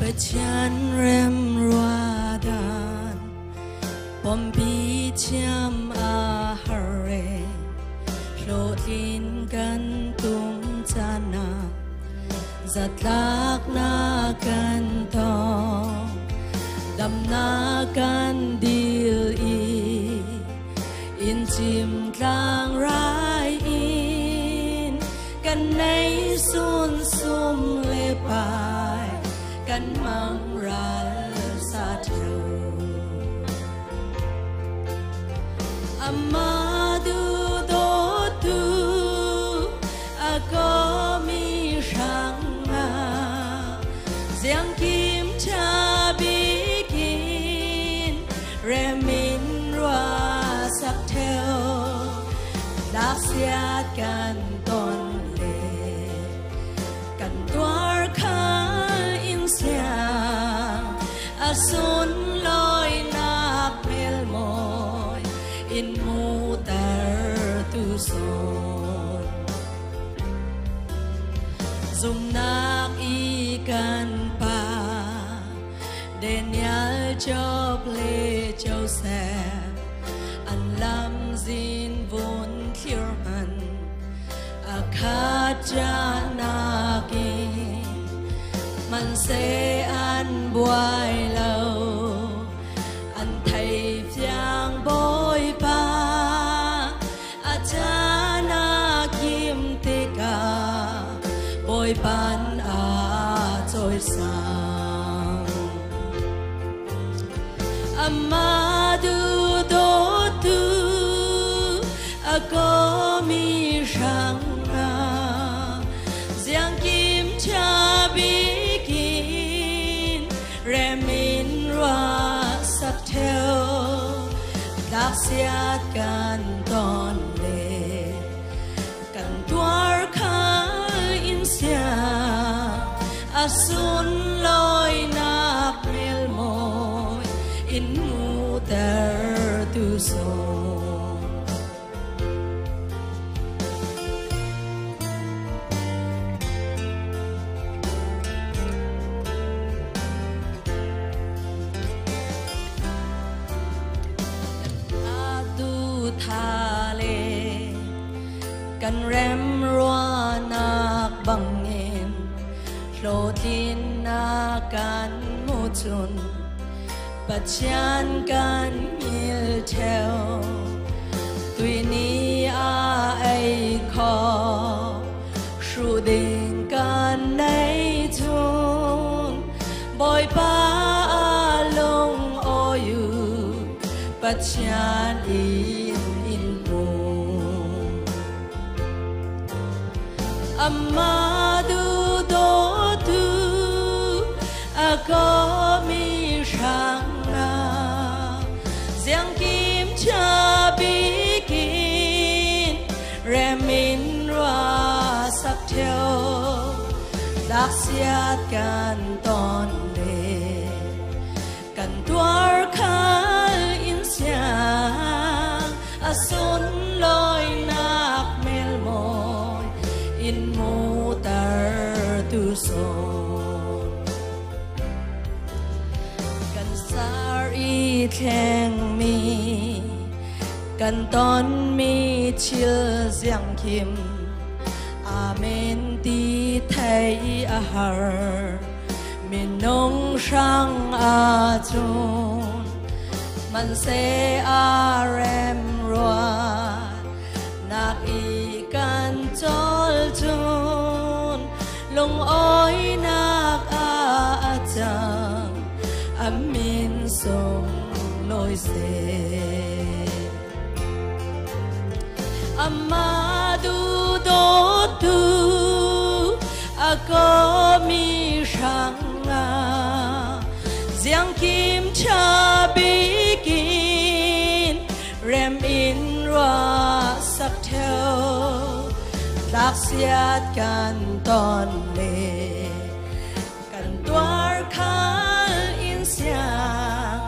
Pachian rem ruadan pompi cham a hare lotin kan tum chana zatlak na kan to dam na kan dil i in chim tlang rai in kan nei sun sum le paiกันมังรัลสาธุอามาดูโตตูอาก็มีช่างอาเสียงคิมชาบิกินเรมินว่าสักเทวดักเสียกันตอนเล่กันตัวข้าอาสุนลอยนักเมลมอยอินมูตาร์ตุสอนซุมนักอีกันป่าเดนยาลจอบเลเจ้าแสอันลำซินวนเทียร์มันอาคาจานากิมันเสอันบวยเลาอันไทยเพียงบอยปาอาจารย์นาคิมติกาบอยปันอาจอยสังอามาดูโตตูอาก็มีช่างนาเสียงคิมชาบิเรมินว่าสักเทวดักเสียกันตอนเล่กันตัวข้าอินเสียอาสุนลอยนักเมลมอยอินมูเตอร์ตุโซทะเลกันแรมรัวนักบังเงินโลดินนากันมุจุนปัจจันกันมิลเทลตุยนีอาไอคอชูดิงกันในทุนบอยปาลงโออยู่ปัจจันอีอามาดูโตตูอาก็มีช่างนาเสียงคิมชาบิกินเรมินว่าสักเทวดักเสียกันตอนเล่กันตัวข้าอินเสียอาสุนลอยนักเมลมอยอินมูตาร์ตุโซกันสารีแข่งมีกันตอนมีเชื่อเสียงคิม Amen ti thầy a har min nong sang a chun man se a rem roa nak i kan chol chun long oi nak a chang amin song loi se amadu do tu ako mi shanga giang kim cha bikin rem in ra sak theo dak siat kan ton le kan tuar khal in siang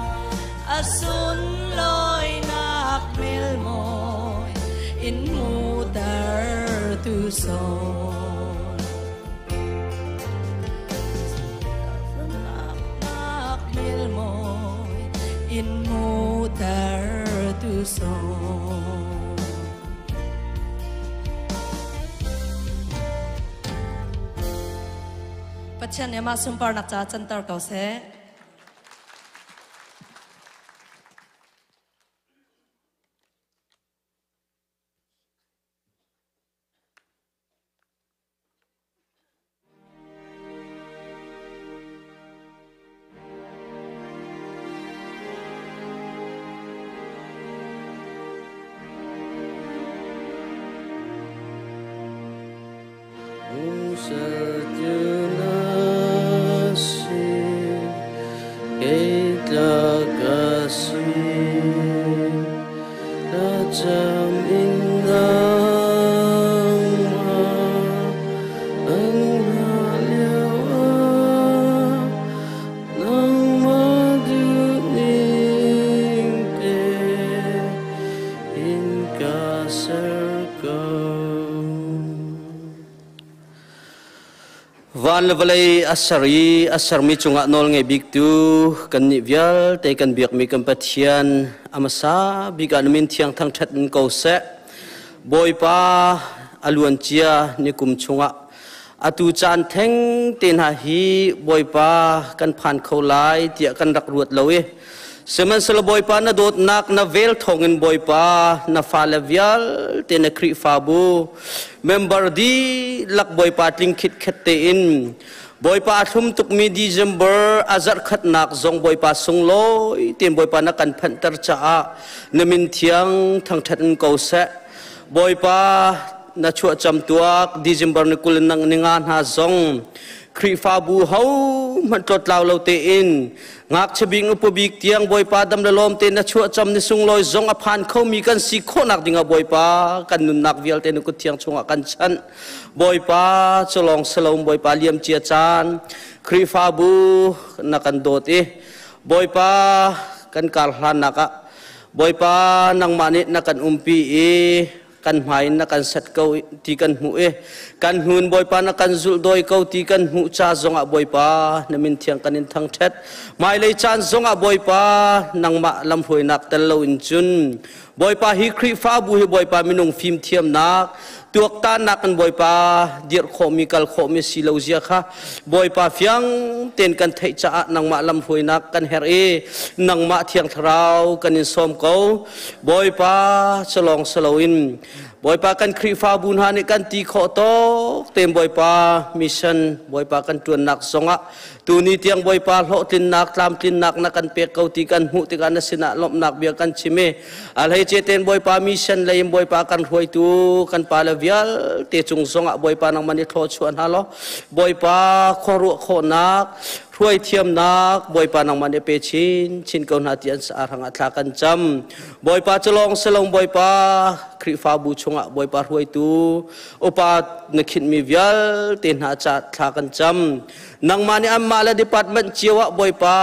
asun loi nak mel moi in mutar tu son nak mel moi in mutar tu son Pachan yama sumpar nak cha chantar kau se Van levelai asarmi chunga nol ngai big tu kan ni vial te kan biak mi kan pathian amasa bigan min thiang thang that ko se boy pa aluan chia ni kum chunga atu chan theng tin ha hi boy pa kan phan kholai tia kan rak ruat loe seman sel boy pa na dot nak na vel thongin boy pa na fala vial te na kri fabu member di lak boy pa tling khit khet te in boy pa thum tuk mi December azar khat nak zong boy pa sung loi tin boy pa na kan phan tar cha na min thiang thang that ko se boy pa na chua cham tuak December ni kul nang ningan ha zong kri fabu ho man tot law lo te in ngak chabing upabik tiang boy pa dam la lom te na chua cham ni sung loi zong a phan kho mi kan si kho nak dinga boy pa kan nun nak vial te nu ku tiang chunga kan chan boy pa cholong salom boy pa liam chia chan kri fabu na kan dot e boy pa kan kal hlan naka boy pa nang manit na kan umpi e kan mai na kan sat ko ti kan hu e kan hun boy pa na kan zul doi ko ti kan hu cha zonga boy pa na min thiang kanin thang thet mai lei chan zonga boy pa nang ma lam phoi nak tel lo in chun boy pa hi kri fa bu hi boy pa minung phim thiam nak tuak ta nak kan boy pa dir khomi kal khomi silo zia kha boy pa fyang ten kan thei cha nang ma lam phoi nak kan her e nang ma thiang thrau kanin som ko boy pa chalong saloin boy pa kan kri fa bun ha ni kan ti kho to tem boy pa mission boy pa kan tuan nak songa tu ni tiang boy pa lo tin nak tlam tin nak na kan pe ko ti kan hu ti kan na sina lom nak bia kan chime al hai che ten boy pa mission lai boy pa kan hoi tu kan pa la vial te chung songa boy pa nang mani tho chuan ha lo boy pa kho ru kho nak huai thiam nak boy pa nang mani pe chin ko na tian sa rang atla kan cham boy pa chalong selong boy pa kri fa bu chunga boy pa huai tu opa na khin mi vial ten ha cha thla kan cham nang mani am mala department chiwa boy pa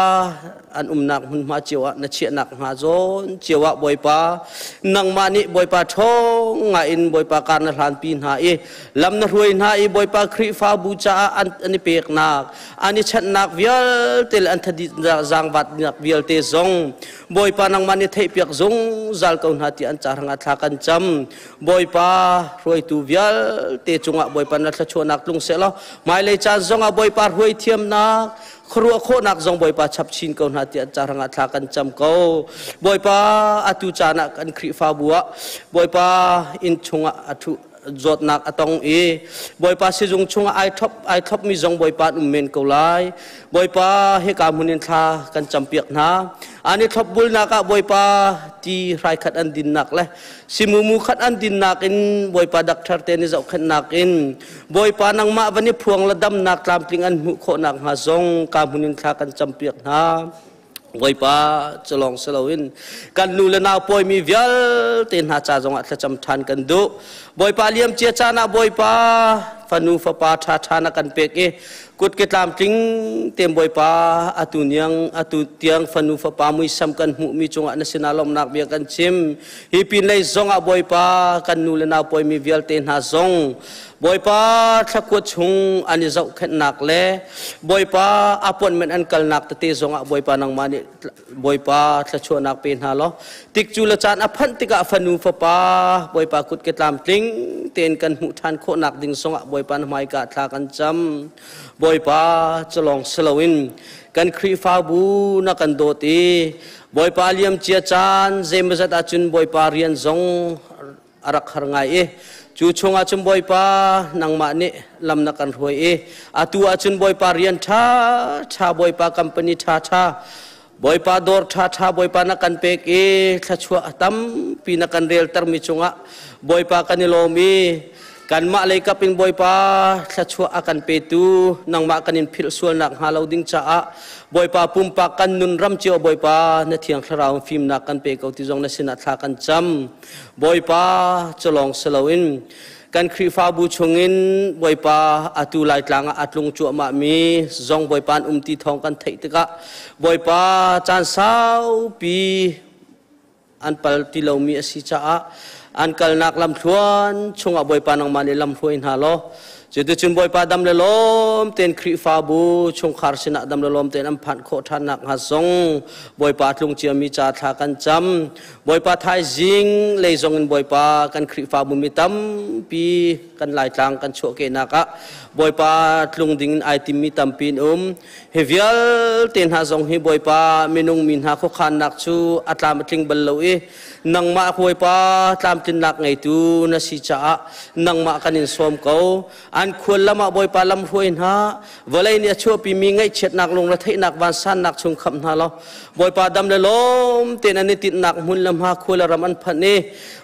อันนักหุ่นมาเจียวนัดเชียนักหาโจนเจียวบอยปานังมานิบอยปาทงไงอินบอยปาการนรานปีนหาลำนรวยหาบอยปาครีฟ้าบูชาอันนี้เปียกนักอันนี้ชัดนักเวียลเตลอันทดิจางบัดนักเวียลเตซงบอยปานังมานิเทเปียกซงจัลกอนหาที่อันจารังอัตลากันจำบอยปารวยตูเวียลเตจงบอยปานัทชวนักลุงเสลอหมายเลยจานซงบอยปารวยเทียมนักครัวโคนักจงบอยปาชับชินกอนหาที่อันจารังอัตลากันจำเขาบอยปาอตุจานักอันครีฟ้าบัวบอยปาอินชงอตุจดนักอตองบอยปาสิจงชงไอท็อปมีจงบอยปาเมนกลายบอยปาเฮกามุนินทากันจำเปียกนาอันนี้ท็อปบุลนักบอยปาที่ไรขัดอันดินนักเลยสิมุขัดอันดินนักอินบอยปาดักทาร์เตนิจขัดนักอินบอยปานังมาวันนี้พวงระดับนักลามปลิงอันมุขนักหาจงกามุนินทากันจำเปียกนาบอยปาจะลองสลาวินกันนูเลนาปอยมีเวียลเต็นหาจ่าจงอัตจำทันกันดูบอยปาเลียมเจียจานาบอยปาฟันูฟปาทานากันเปกกุดเกตามจริงเต็มบอยปาอตุเนียงอตุเตียงฟันูฟปามุยซ้ำกันมุมีจงอันสินาลมนักเบียกันชิมฮิปินเลยจงบอยปากันนูเลนาปอยมีเวียลเต็นหาจงบอยปาทักวดชงอันนี้จะขัดนักเล่บอยปาอปนเมนอันกัลนักตะจงบอยปานังมานิบอยปาทัชวนักเป็นฮาลอติกจุลจานอพันติกะฟันูฟปาบอยปากุดเกตามจริงเต็นกันหุทันโคนักดิ่งสงบอยปานไม่กะทากันจำบอยปาจะลองสลาวินกันครีฟ้าบูนักกันโดตีบอยปาเลียมเจียจานเจมส์ตัดจุนบอยปาเรียนจงอารักหางไงจูชงอาจุนบอยปานังมาเนลำนักกันรวยอาตัวอาจุนบอยปาเรียนท่าบอยปาคัมปานีท่าบอยปาดอร์ท่าบอยปานักกันเปกทัชวะตั้มปีนักกันเรียลตร์มิชงะบอยปากันนิโลมีกันมาเลยกับเป็นบอยปาทัชวะกันเปตูนังมากันอินพิลส่วนนักฮาลาวดิ้งจ้าบอยปาปุ่มปากันนุนรำเจียวบอยปาเนเทียงคราวฟิล์มนักกันเปกเอาที่จงในสินัทลากันจำบอยปาจะลองสลาวินกันครีฟ้าบูชงินบอยปาอตุไลตลางอัดลงจัวมามีจงบอยปานตีทองกันเทติกะบอยปาจานสาวปีอันปัลติลามีอสิจ้าอันกัลนักลำทวนชงบอยปานังมาในลำทวนฮาโลจุดจุนบอยปาดำเลลมเต็นครีฟ้าบูชงคาร์สินะดำเลลมเต็นอัมพันโคทานักฮาซงบอยปาลุงเจียมีจ่าทากันจำบอยปาไทยจิงเลยจงบอยปากันครีฟ้าบูมีตั้มปีกันลายทางกันโชเกนักะบอยปาลุงดิ่งไอติมีตั้มปีนเฮวิลเต็นฮาซงฮิบอยปาเมนุงมินฮาโคขันนักชูอัตลามติงบัลลูนังมาบอยปาตามตินนักไงตูนัสิจ่านังมากันอินสวมเขาอันควรละมาบอยปาลำห้วยนะวันเลยเนี่ยชั่วปีมีไงเช็ดนักลงละเทนักบานสันนักชงคำนาเราบอยปาดำเลยล้มเต็นอันนี้ติดนักมุนลำหาควรละรำอันพันนี้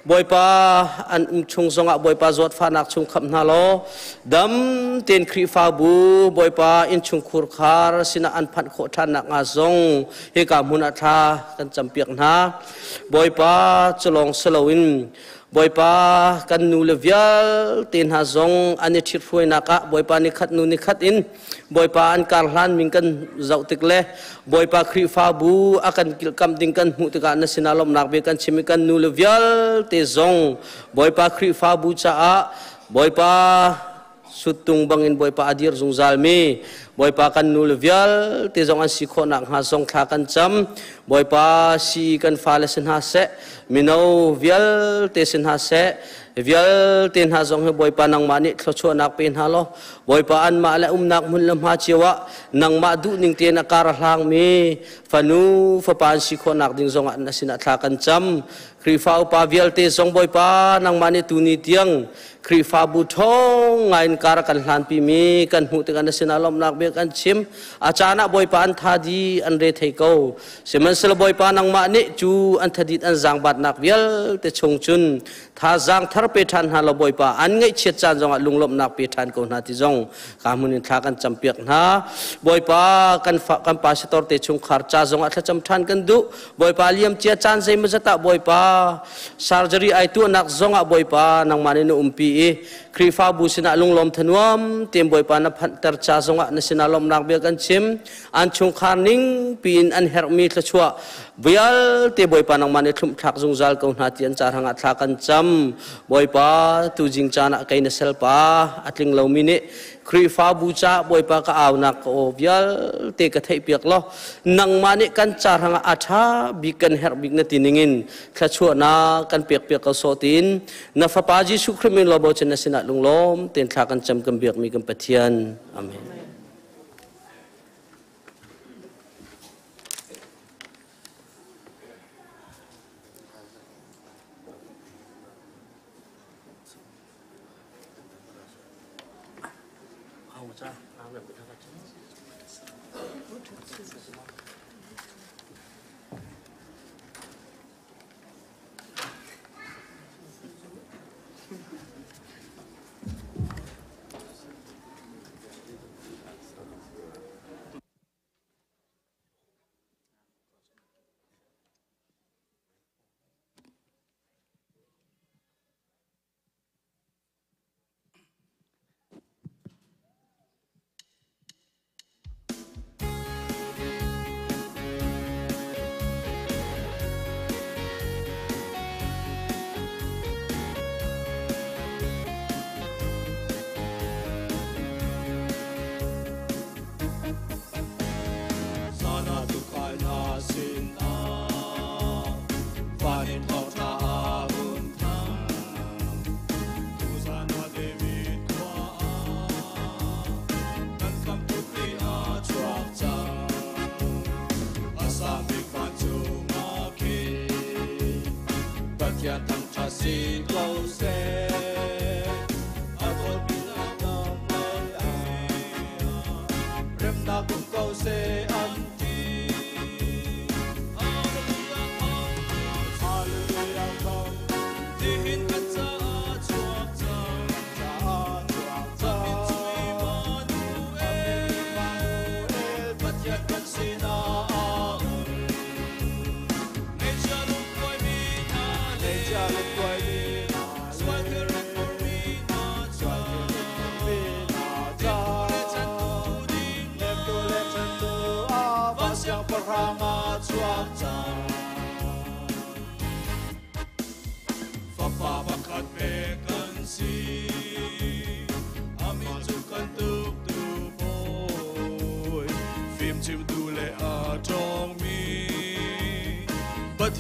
บอยปาอันชงสงะบอยปาจอดฟ้านักชงคำนาเราดำเต็นครีฟ้าบูบอยปาอินชงคูร์คาร์สินะอันพันโคทานักอาซงเฮกามุนอัฐากันจำเปียกนะบอยปาจะลองสลาวินบอยปากันนูเลวิลเต็นหาจงอันนี้ทิดช่วยนักะบอยปานิขัดนูนิขัดอินบอยปาอันการลันมิงกันเจ้าติกเล่บอยปาครีฟ้าบูอากันกิลกำดิงกันมุติการนัสินาลมนักเบกันชิมิกันนูเลวิลเตจงบอยปาครีฟ้าบูจ้าบอยปาสุดตุงบังอินบอยปาอดีรจงซาลมีบอยปากันนูเลวิลเตจงอันสิโคนักหาจงทากันจำบอยปาสีกันฟาเลสินหาเสมินาวิลเตสินหาเสวิลเตนหาจงให้บอยปานังมานิทชวนักเป็นฮาโลบอยปาอันมาและนักมุนลมหาเจวะนังมาดูนิงเตนการหางมีฟันูฟปานสิโคนักดิ่งจงอันนัสินาทากันจำครีฟ้าอุปาวิลเตจงบอยปานังมานิตุนิเตียงครีฟ้าบุทงไงนการกันหลานปีมีกันหูติกันนัสินาลมนักเบียกันชิมอาจารย์บอยปาอันทาดีอันเรทให้เขาเสมันสลบอยปานังมานิจูอันทดิดอันจางบัดนักวิลเตชงจุนท่าจางทาร์เปทันฮาลบอยปาอันไงเชิดจานจงลุงลมนักเปทันกูนาติจงขามุนิทากันจำเปียกนะบอยปากันปาสตอร์เตชงขารจ้าจงอัตจำทันกันดูบอยปาเลียมเจียจานใจมันจะตะบอยปา surgery ai tu nak zonga boy pa nang mani no umpi e krifa bu sina lunglom thanuam tem boy pa na phantar cha zonga na sina lom nak be kan chim an chung khaning pin an hermi thachua bial te boy pa nang mani thum thak zung zal ko na tian char hanga thakan cham boy pa tu jing chana kai na sel pa atling lo mini krifa bu cha boy pa ka aw nak o bial te ka thai piak lo nang mani kan char hanga atha bi kan her big na tiningin thachua na kan piak piak ka sotin na fa pa ji su khrimin lo bo chen na sina lunglom ten thakan cham kam biak mi kam pathian amen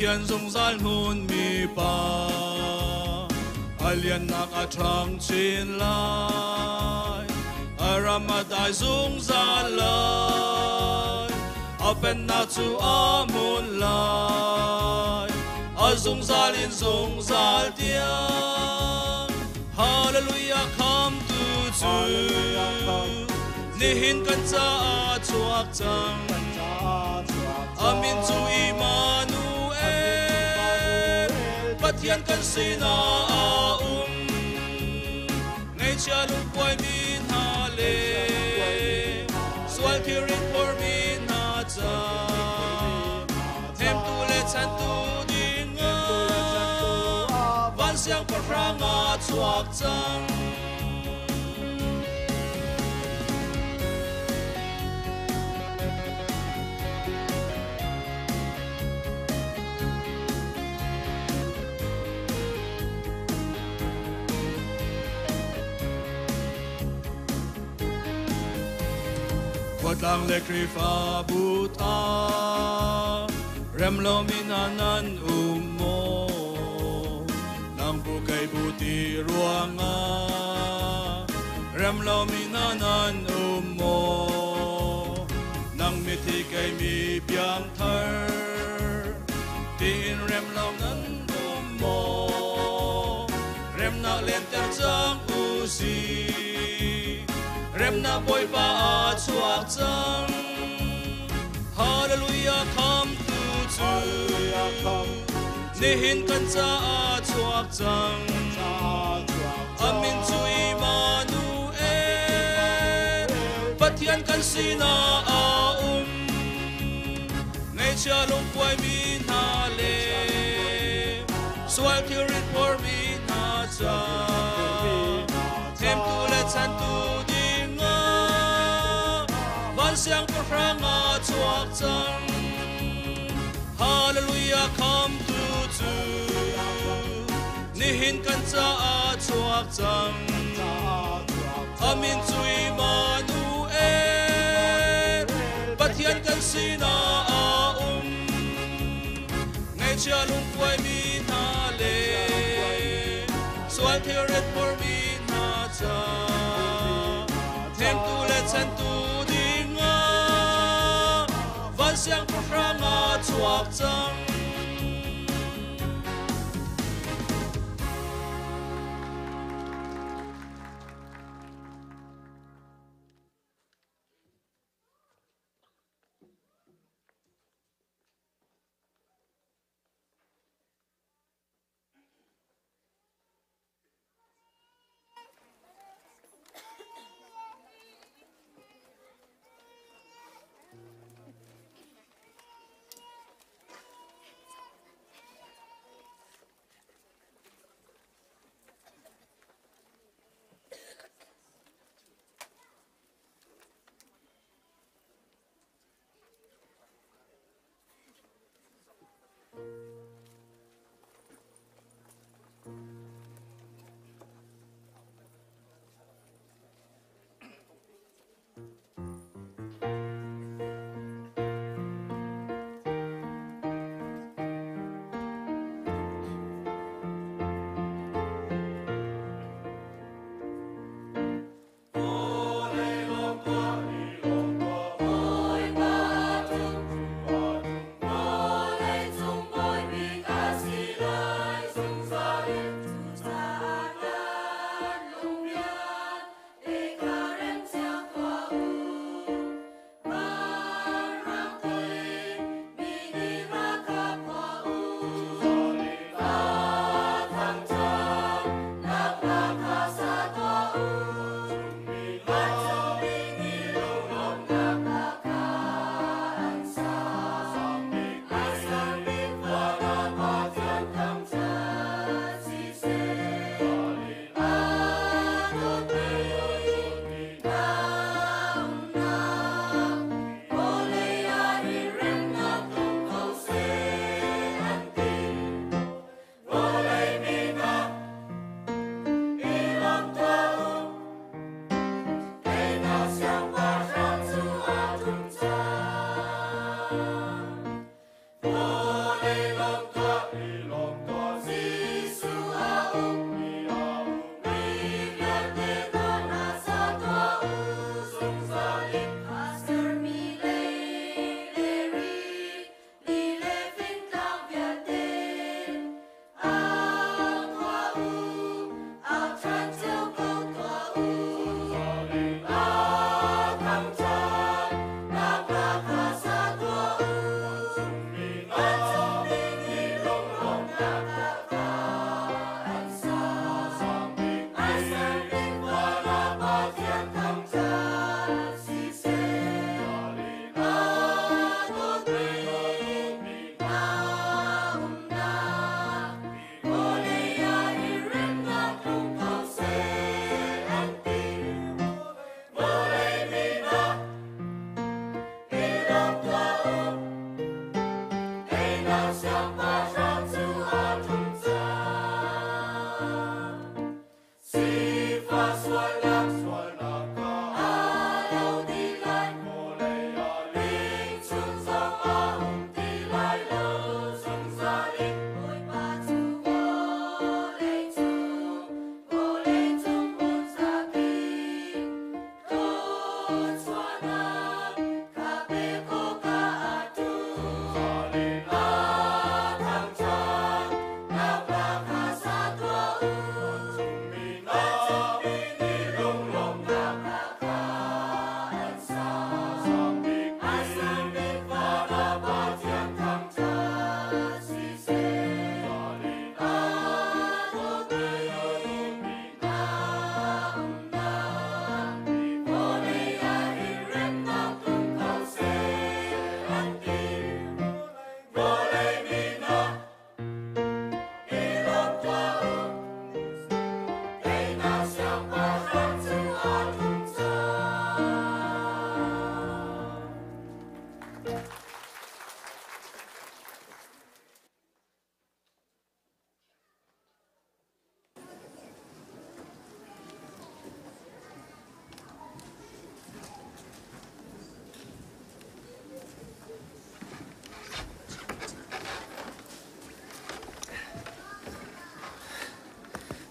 Thiên dung zal mun mi pa alian nak atrang chin lai aramadai dung zal lai apen na chu amun lai azung zalin zung zal tiang hallelujah come to chu nihin kan cha chuak chang amin chu imanu Pathian kan sina ngay cha lung quay min ha le swal kirin por min ha cha hem tu le chan tu ding van siang par ranga chuak chang Lang le krifa buta remlo minanan ummo nang bukay buti ruanga remlo minanan ummo nang miti kay mi piang thar tin remlo nan ummo remna lenter chang usi Rem na boy pa chuak chang Hallelujah come to chu Nihin kan cha chuak chang Amin chu Immanuel Pathian kan sina ngay cha long quay min ha le cha thêm tu le chan tu ding nga van siang ko ranga chuak chang hallelujah come to chu ni hin kan cha a chuak chang amin chui manuel pathian kan sina a ngay chia lung quay mi na le soal theo red por mi na cha thêm tu le chan tu ding nga van siang ko ranga chuak chang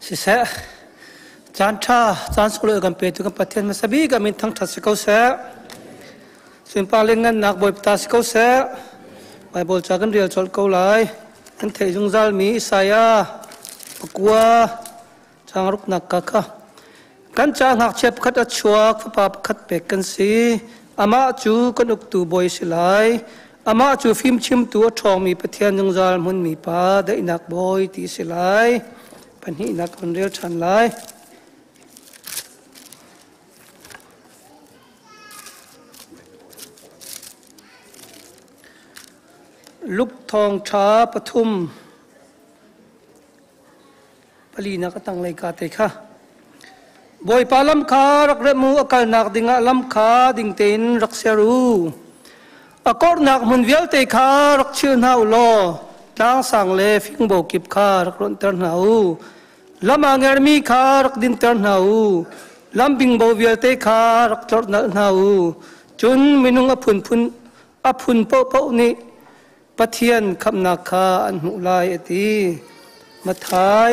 สิเสจานท่าจานสุเลกันเป็ดกันประเทศมาสบีกันมีทั้งทัศน์เขาเสส่วนปาเลงันนักบอยตาสเขาเสไปบอลจากกันเรียลจอลเขาเลยอันเทจงจัลมีอิสายาปกัวจางรุกนักกะกันจางหักเช็บขัดชัวกฟ้าขัดเป็กกันสีอามาจูกันอุกตูบอยสิไลอามาจูฟิล์มชิมตัวทองมีประเทศจงจัลมันมีป้าได้นักบอยตีสิไลปัญหานักคนเรียลชันไลลูกทองช้าปทุมปลีนักตั้งรายการเตะค่ะบอยปาลัมขารักเรมูอากาศนักดิ่งลัมขาดิ่งเต็นรักเสรูอากอร์นักมุนเวลเตะขารักเชื่อหน้าอุโลตั้งสังเลฟิงโบกิบขารักรอนเตอร์หน้าอูลัมอังเอร์มีขารักดินเตอร์หน้าอูลัมบิงโบเวลเตะขารักจอดหน้าอูจนมินุงอพุนโปนี่ปะเทียนคำนาคาอันหุลายตีมาทาย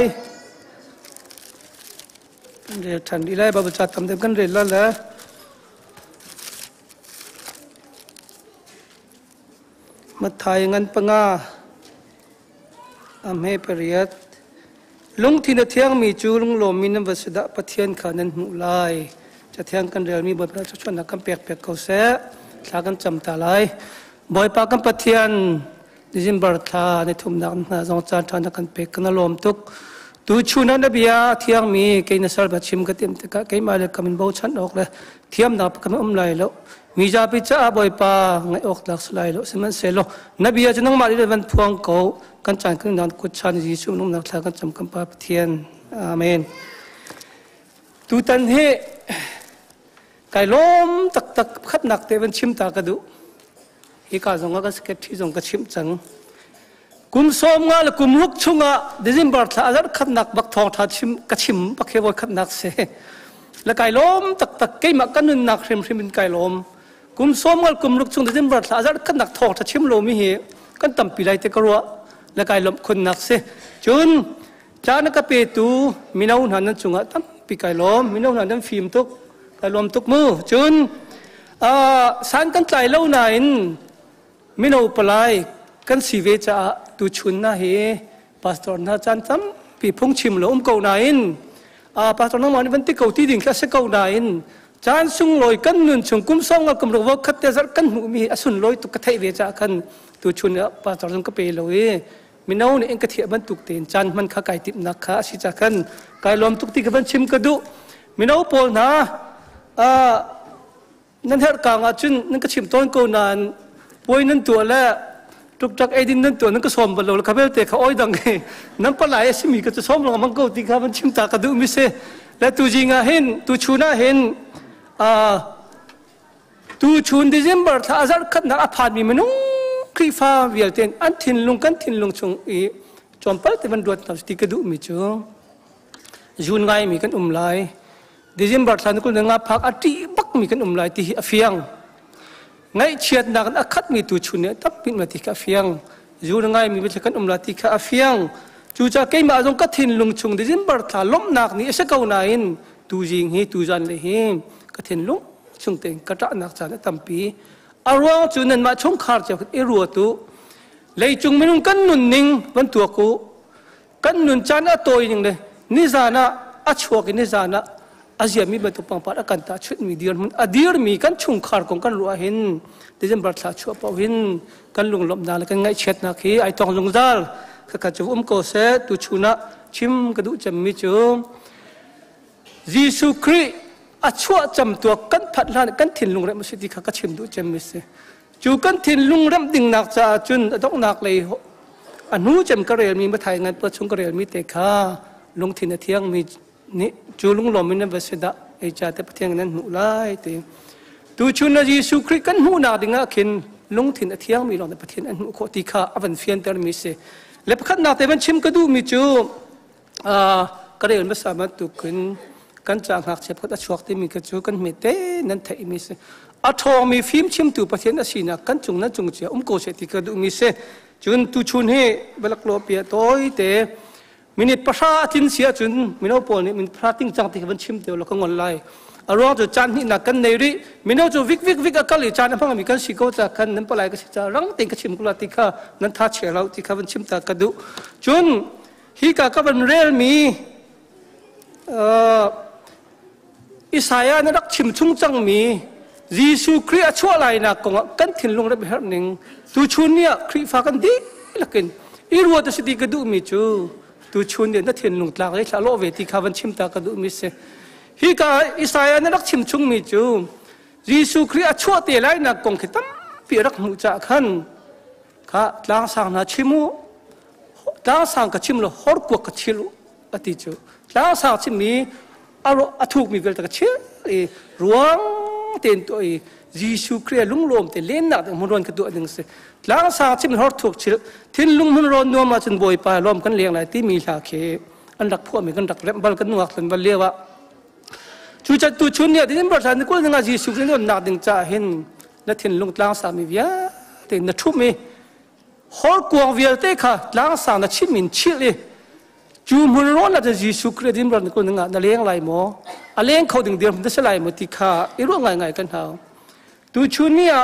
เรียทันดีเลยบาบุจัดทำเต็มกันเรียนแล้วแหละมาทายงันปังอาอเมเปรียดลุงที่นเทียงมีจูลุงลมมีน้ำวัสดุปะเทียนขานันหุลายจะเทียงกันเรียนมีบทพระชนนักกันเปียกเขาเสะสากันจำตาลายบอยปากันปะเทียนดิจิมบาร์ธาในทุ่มนักนาจงจานทานกันเปกกันลมตุกตูชูนันเบียเที่ยงมีเกณฑ์สารบัชิมกติมตะกะเกณฑ์มาเลกมินบ่ชันออกเลยเทียมนับกันไหลแล้วมีจาปิจ้าบอยปาไงออกหลักสลายแล้วสมันเสลนเบียจะนั่งมาดิวันพวงเขากันจานขึ้นนานกุศลยิสุนุ่มนักทากันจำกันปาปะเทียนอาเมนตูตันเฮไก่ล้มตักขัดหนักเตวันชิมตากระดูอีกาจงก็สเก็ตที่จงก็ชิมจังกุมสมงาและกุมลุกชุงะดิจิมบาร์ทอาจจะขัดหนักบักทองทัดชิมกระชิมบักเขวขัดหนักเสและไก่ล้มตักเกี่ยมากันนุนหนักริมเป็นไก่ล้มกุมสมงากุมลุกชุงดิจิมบาร์ทอาจจะขัดหนักทองทัดชิมโลมิเหกันตั้มปีไรเตกรัวและไก่ล้มคนหนักเสจนจานกระเปตูมีน้าหันนั้นชุงะตั้มปีไก่ล้มมีน้าหันนั้นฟิล์มตุกไก่ล้มตุกมือจนสารกันใจเล่าไหนมิโนปลายกันสีเวจ่าตูชุนนะเฮพาสตอร์น่าจันทำปีพงชิมแล้วเก่าไหนพาสตอร์นั่งมันเป็นที่เก่าที่ดิ่งแค่เก่าไหนจานซุงลอยกันนุนชงกุมซ่องกับกำลังว่าคัดเตะกันหูมีอสุนลอยตุกกระเทยเวจ่ากันตูชุนพาสตอร์นั่งก็เปย์เลยมิโนเนี่ยเองกระเทียมันตุกเตียนจันมันข้าไก่ติบนักข้าสิจ่ากันไก่ลมตุกตีกับมันชิมกระดูมิโนโปลนะนั่นเหตุการณ์จุนนั่นก็ชิมต้นกูนานป่วยนั่นตัวแล้วทุกจากไอ้ดินนั่นตัวนั่นก็สมบัติเราข้าพเจ้าเตะเขาอ้อยดังไงนั่นปลายสิมีก็จะสมลงมันก็ตีข้ามันชิมตากระดูมิเสและตัวจริงเห็นตัวชูน่าเห็นตัวชูนดิจิมบาร์ถ้าอาจารย์ขัดนักอภาร์มีมันนุ่งครีฟ้าเวียลเตนอันทินลุงกันทินลุงชงอีจอมเปิลแต่มันดวดตัดตีกระดูมิจูจูนไงมีกันไลดิจิมบาร์ท่านก็นึกว่าพักอดีบักมีกันไลที่เฟียงไงเชียดนักนักขัดมีตัวชุนเนี่ยทับปิดมาที่ข้าเฟียงจูนไงมีเป็นกันไลที่ข้าเฟียงจูจะเกี่ยมาจงกัดทินลุงชงดิจิมบาร์ท่านล้มนักนี่เอชเก่าไหนตูจิงเฮตูจันเลยเฮกัดทินลุงชงเต็งกระจนักจานตั้มปีอารวงจูนั้นมาชงขาดจากเอรัวตุเลยจงไม่นุ่งกันนุนนิ่งวันตัวกูกันนุนจานตัวอย่างเลยนิจานะอัชวกินิจานะอาเซียมีเป็นตัวปังปัดกันตาชุดมีเดียร์มันอดีร์มีกันชุงขาดของกันรัวเห็นดิฉันบัดสาชัวเปล่าเห็นกันลุงลบนาแล้วกันไงเช็ดนักฮีไอตองลงซาลข้าขจูโกเสตุชุนะชิมกระดูจำมิจูยิสุครีอัชวจำตัวกันพัดลานกันถิ่นลุงเรมสิทธิข้าก็ชิมดูจำมิเสจูกันถิ่นลุงเรมดิ่งนักจ่าจุนต้องนักเลยอนุจำกระเรียนมีมาถ่ายงานเปิดชงกระเรียนมีเตะข้าลุงถิ่นเที่ยงมีนี่จูลุงลมมินเวสดาไอจ่าแต่ประเทศนั้นหุลายเตตูชุนยิสุคริกันหูนาดิ่งขินลุงถิ่นเที่ยงมีหลอนในประเทศนั้นหุโคติข้าอวันเฟียนเตอร์มิเสและประคันนาแต่มันชิมกระดูมิจูกระเรียนภาษามันตุกินกันจางหักเจ็บก็ตะชวกที่มีกระจูกันเมเตนั่นไทยมิเสอัทองมีฟิล์มชิมตูประเทศนั้นสินะกันจุงนั้นจุงเจียโกเสติกระดูมิเสจุนตูชุนเฮเบลักโลเปียโตยเต มินิประชาทินเสียจนมินเอาปนนี่มินพระติ้งจังที่วันชิมเดียวเราก็งอนไล่อารมณ์จะจันนี่นักกันในริมินเอาจะวิกก็เลยจันพังมีกันสิโก้จะกันนั้นปลายก็สิจะรังติงก็ชิมกุลาติค่ะนั้นทัชเชเราติค่ะวันชิมตากระดูจนฮีกาก็เป็นเรื่องมีอิสายานักชิมชุ่งจังมียิสุคริสต์ชั่วไรนักกงกันถิ่นลงได้แบบหนึ่งตัวชุนเนี่ยคริฟ้ากันดีลักกันอีรัวตัวสิติกระดูมีจูตัวชุนเนี่ยนักถิ่นลงตลาดเลยชาโลเวติข้าวันชิมตากระดูมีเสฮีกาอิสายานักชิมชุ่งมีจูยิสุคริสต์ชั่วเตลัยนักกงคิดตั้มปีรักมุจขันข้าล้างสังนาชิมุล้างสังกัชิมโลฮอร์กวกกัชิลุอติจูล้างสังชิมีอารมณ์ถูกมีเวลตะกัชิรวงเต็นตัวยิสุคริสต์ลุงลมเตเล่นหนักมันร้อนกระตัวหนึ่งสิล้างสังชิมฮอร์ถูกชิลทิ้งลุงมันร้อนนัวมาจนบ่อยไปลมกันเลี้ยงอะไรที่มีหลากเคอันดักพวกมีกันดักเล็บบอลกันนัวกันบอลเลี้ยวะจู่จัดตัวชุนเนี่ยที่นี่ประชาชนก็นึกว่ายิสุคริสต์นักดึงจ่าเห็นและทิ้งลุงล้างสังมีเวียเต็นนัดทุ่มมีฮอร์กวงเวียเตค่ะล้างสังนัดชิมินชิลจูมันร้อนอาจจะยิสุคริสต์ที่มันก็นึกว่านั่นเลี้ยงอะไรมั้งอะไรเลี้ยงเขาดึงเดียวมันจะสลายหมดที่ขาอีรู้ไงกันเท่าตัวชุนเนี่ย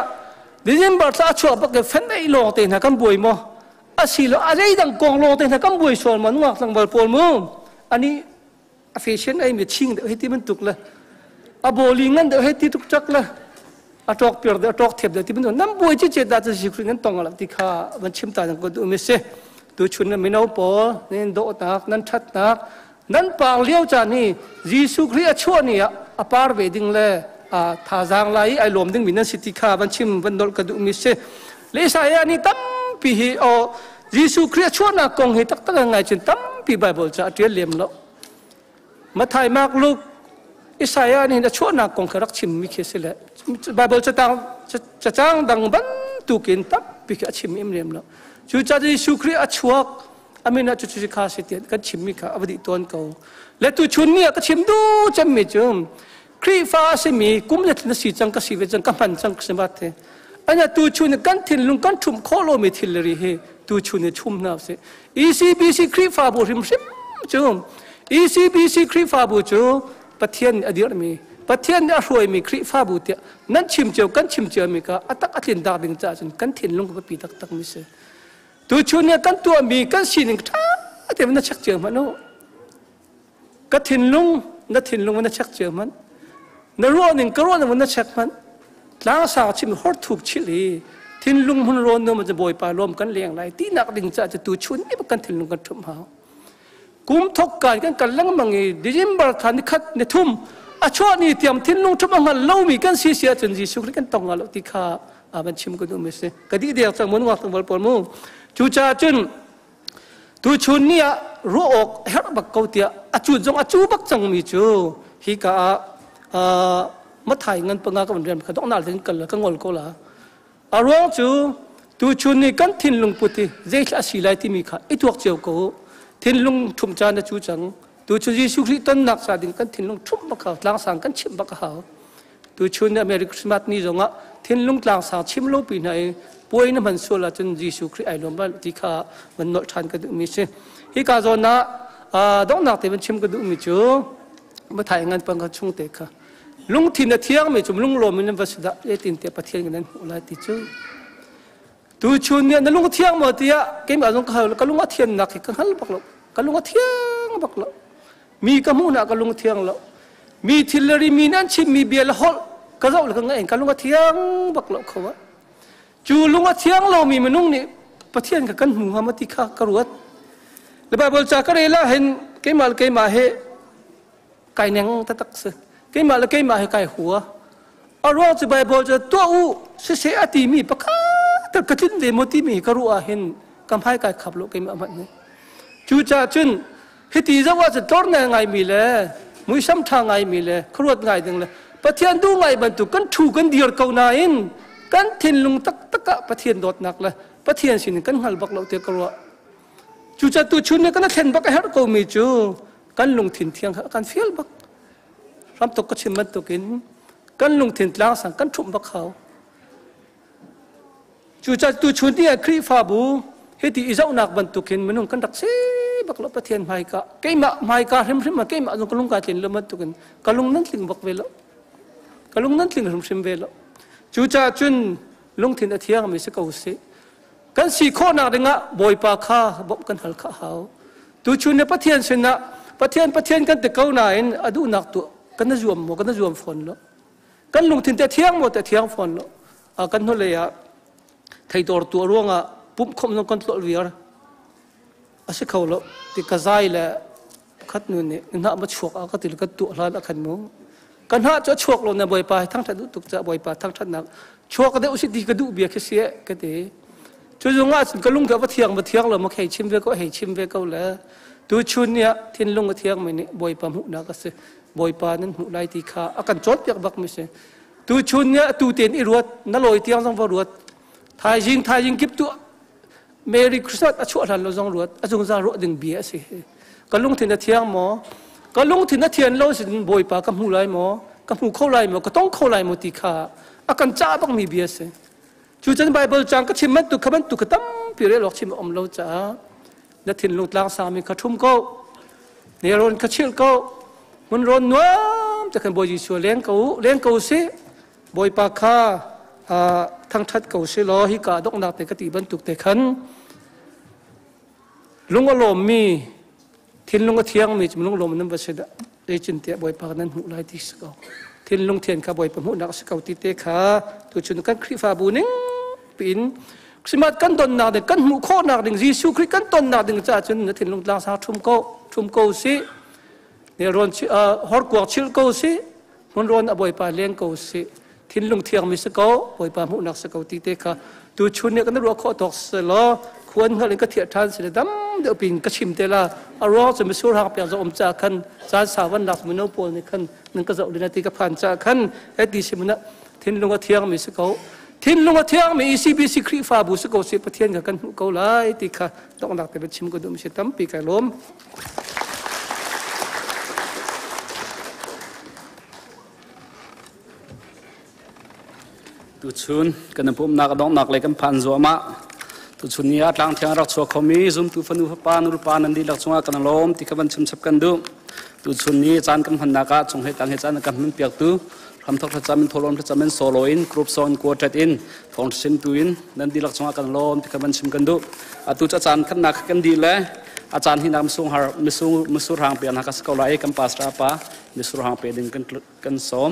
เดี๋ยวมันจะชั่วปะเก็บเฟ้นได้ลงเต็นหากันบ่อยมั้งอาศิลป์อะไรดังกองลงเต็นหากันบ่อยส่วนมันว่าสังบอลปอลมั้งอันนี้แฟชั่นไอ้เมื่อชิงเดี๋ยวให้ที่มันตุกเลยอาโบลิงันเดี๋ยวให้ที่ตุกจักเลยอาตอกเปียร์เดี๋ยวอาตอกเทียบเดี๋ยวที่มันน้ำบ่อยที่เจตนาจะยิสุคริสต์นั้นตรงอะไรที่ขามันชิมตาจังก็ดูไม่เสียตัวชุนนั้นไม่เอาปอนั่นโดดนักนั่นชัดนักนั่นปากเลี้ยวจานี่ยิสุคริสต์ชั่วนี่อปาร์เวดิงเลยท่าจางไล่ไอ้ลมดึงมินันสิทธิข้าบันชิมบันดอลกระดูมิเสเลสายานี่ตั้มปีฮีโอยิสุคริสต์ชั่วนักกงเหตุตั้งไงจนตั้มปีไบเบิลจะเรียนเลี้ยมแล้วมาถ่ายมากลูกอิสายานี่จะชั่วนักกงรักชิมมิเคสิเลยไบเบิลจะจ้างดังบันตุกินตั้มปีกชิมอิมเลี้ยมแล้วจู่จัดยิสุคริสต์ชั่วอามินาจุดข้าสิทธิ์กันชิมมิข้าอวดิตวนเขาและตัวชุนเนี่ยก็ชิมดูจำไม่จมครีฟ้าเสมีกุมเล็ดนสีจังกสีเวจังกมันจังสมัติอันนี้ตัวชุนกันถิ่นลุงกันชุ่มโคโลมิทิลเลยเฮตัวชุนชุ่มน้ำเส ECBC ครีฟ้าบุริมซิมจม ECBC ครีฟ้าบุจูปะเทียนอดีตมีปะเทียนอรวยมีครีฟ้าบุตรนั่นชิมเจียวกันชิมเจียวมีก็อัตักอัตินดาบิงจ่าจนกันถิ่นลุงก็ปีตักมิเสตัวชุนเนี่ยกันตัวมีกันสีหนึ่งท่าแต่มันน่าชักเจียวมันโน่กันถิ่นลุงนั่นถิ่นลุงมันน่าชักเจียวมันนรหนึ่งก็ร้อนมันน่าชักมันล้างสาวชิมฮอดถูกชิลีทิ้งลุงมันร้อนเนื้อมันจะบ่อยปลารวมกันเลี้ยงไรที่นักดึงจะตัวชุนนี่มันกันทิ้งลุงกันทุ่มหากุมทกการกันลังมังอีดิจิมบาร์คันขัดในทุ่มอาชัวนี่เตรียมทิ้งลุงทุ่มมันเล่ามีกันเสียจนยิสุคริสต์กันตองอะไรที่ข้ามันชิมก็ดูไม่เสียก็ดีเดียวจากมันว่าตั้งบอลปอลมูจู่จ้าจนตัวชุนนี่รู้ออกเฮร์บักเกาเตียจู่จงจู่บักจังมีจู่ฮีกามาถ่ายเงินปังงากับเรียนเขาต้องน่าถึงกันเลยก็งอลก็ละอารมณ์จู่ตัวชุนนี่กันทิ้งลุงพุทธิเจ้าสิไลที่มีค่ะไอตัวเจ้าก็ทิ้งลุงทุ่มจานจู่จังตัวชุนยิสุคริสต์ต้นนักสาดิงกันทิ้งลุงทุ่มบักเขาล้างสังกันชิมบักเขาตัวชุนอเมริกาสมัตนี่จงอ่ะทิ้งลุงล้างสังชิมโลปีไหนป่วยนั่นมันส่วนละจนยิสุคริสต์ไอลมบ้านที่ข้ามันนอชันกันดูมิเช่ฮีกาโซน่าต้องนักที่มันชิมกันดูมิจู่มาถ่ายเงินปังกันช่วงเด็กค่ะลุงทินเที่ยงไม่จมลุงลมมันวัสดุเอตินเตียปะเทียงกันนั้นอะไรติดจู่ตัวชุนเนี่ยนั่นลุงเที่ยงหมดที่อ่ะเกมอะไรก็เขาก็ลุงว่าเที่ยงนักกันฮัลบักแล้วก็ลุงว่าเที่ยงบักแล้วมีกมูนักก็ลุงเที่ยงแล้วมีทิลเลอรีมีนั่นชิมมีเบียร์ละฮอลก็เราเลยก็ไงก็ลุงว่าเที่ยงบักแล้วเขาว่าจู่ลุงว่าเที่ยงเรามีมนุษย์นี่ปะเทียงกันหัวมาติข้ากระวดแล้วไปบอกจากอะไรล่ะเห็นเกมอะไรเกมมาเฮไก่เนียงตะตักซึเกมอะไรเกมมาเฮไก่หัวอารมณ์จะไปบอกจะตัวอูเสียตีมีปะค่ะแต่กระทิ้งเดโมตีมีกระรัวเห็นกำไพ่ไก่ขับรถเกมอะไรนี่จู่จ้าจนเฮตีจะว่าจะต้นไงมีเลยมุ้ยซ้ำทางไงมีเลยกระรัวไงดึงเลยปะเทียนดูไงบรรทุกกันถูกกันเดียร์เก่านาอินกันทิ้งลุงตักปะเทียนโดดหนักเลยปะเทียนสินกันหัลบักเราเตียกรัวจู่จ้าตัวชุนเนี่ยกันเห็นบักเฮร์ก็มีจู่กันลุงทิ้งเทียงกันเฟียลบักรำตกก็ชิมมันตกินกันลุงทิ้งล้างสังกันทุ่มบักเขาจู่จ้าตัวชุนเนี่ยครีฟ้าบูเฮติอิจาหนักบรรทุกินมันนุ่งกันดักเซ บักลประเทศไทยก็เกี่ยมาการริมมาเกี่ยมาตรงกลุ่มการเจนละมัดตุกันกลุ่มนั้นถึงบักเวลกลุ่มนั้นถึงริมเวลจูจ่าจุนลุงถิ่นเทียงมีสกาวสิกันสี่ข้อหนักดึงะบอยปาข้าบอกกันหัลข้าเขาตูชุนในประเทศชนะประเทศกันแต่เก้าหน่ายอดูหนักตัวกันน่าจวมกันน่าจวมฝนแล้วกันลุงถิ่นแต่เทียงหมดแต่เทียงฝนแล้วกันนั่นเลยอะไทยตัวร่วงอะปุ๊บคมน้องกันตัวเวียร์อาศัยเขาแล้วติดกระจายแหละขัดนู่นนี่น่ามาฉกก็ติดกันตัวร้านละขันมูกันหาจะฉกลงในบอยปาทั้งทัดตุกจะบอยปาทั้งทัดหนักฉกก็ได้อุสิดีกระดูเบียร์แค่เสียก็ได้ช่วยจงว่าก็ลุงกับว่าเทียงเรามาให้ชิมเวก็ให้ชิมเวก็แล้วตัวชุนเนี่ยที่ลุงกับเทียงมันนี่บอยปาหุนักก็เสียบอยปานั้นหุไล่ตีขาอาการจดเปียกบักไม่ใช่ตัวชุนเนี่ยตัวเตียนอีรวดนั่นลอยเตียงสังวรวดทายยิงกิบตัวเมริคริสต์ชั่วทันเราจงรวดจงจะรวดดึงเบียสิก็ลุงถิ่นเทียงหมอก็ลุงถิ่นเทียนเราสิบอยปากำหูไล่หมอกำหูเข้าไล่หมอก็ต้องเข้าไล่หมอตีขาอาการจ้าบักมีเบียสิจู่จันไบเบิลจังก็ชิมมันตุกขตั้มพิเรหลอกชิมอมเราจ้าและถิ่นลุงตลางสามีขทุ่มก็เนรอนขชิลก็มันร้อนนัวแต่ขันบอยชัวเลี้ยงเขาสิบอยปากข้าทั้งทัดเขาสิล้อฮิกาดอกนักแต่กติบันตุกแต่ขันลุงอารมณ์มีทิ้นลุงก็เทียงมีจำลุงลมนั้นประเสริฐได้จินเตะบอยปากนั้นหูไล่ที่สกาวทิ้นลุงเทียนข้าบอยปหูนักสกาวติเตะขาตัวชุนกันคริฟาบูนิงปินสมัดกันตนนักเด็กกันหูโคนักเด็กยิสุคริกันตนนักเด็กจ่าจนทิ้นลุงลางสาทุ่มโกสิเนี่ยรอนฮอร์กวกชิลโกสิมันรอนบอยปาเลี้ยงโกสิทิ้นลุงเทียงมีสกาวบอยปาหูนักสกาวติเตะขาตัวชุนเนี่ยกันรัวข้อตอกเสลอควรเขาเล่นก็เทียบทันเสด็จดำเดี๋ยวปีนก็ชิมเตล่าอารมณ์จะไม่สู้หางเปียกจะอมจากขันจานสาวันหลักมันเอาปนในขันนั่นก็จะอุลินาทีกับผ่านจากขันไอ้ดีสิมันนะทิ้นลงก็เทียงมีสกาวทิ้นลงก็เทียงมีECBCครีฟ้าบุสกาวเสียประเทศกับกันเกาไล่ตีค่ะต้องหลักแต่เป็นชิมก็ดูไม่ใช่ตั้มปีกไก่ล้มตุชุนกันพุ่มนักดองนักเลยกันพันจัวมาตุชุนนี้หลังเที่ยงรักชัวคมีซุ่มตุฟันุปานุรปานันดีหลักชัวกันล้มที่ขบันชิมสับกันดูตุชุนนี้จานกันพันนักจงให้ตังให้จานกันมันเปียกตูทำทักษะจำเป็นทรลมทักษะเป็นโซโลอินกรุ๊ปโซนกัวเจ็ดอินทองสินตุอินนันดีหลักชัวกันล้มที่ขบันชิมกันดูตุจานกันนักกันดีเลยอาจารย์ที่นำส่งหามิสูรหางเปลี่ยนหากสกอลไลกันปัสราปามิสูรหางเปลี่ยนกันซ้อม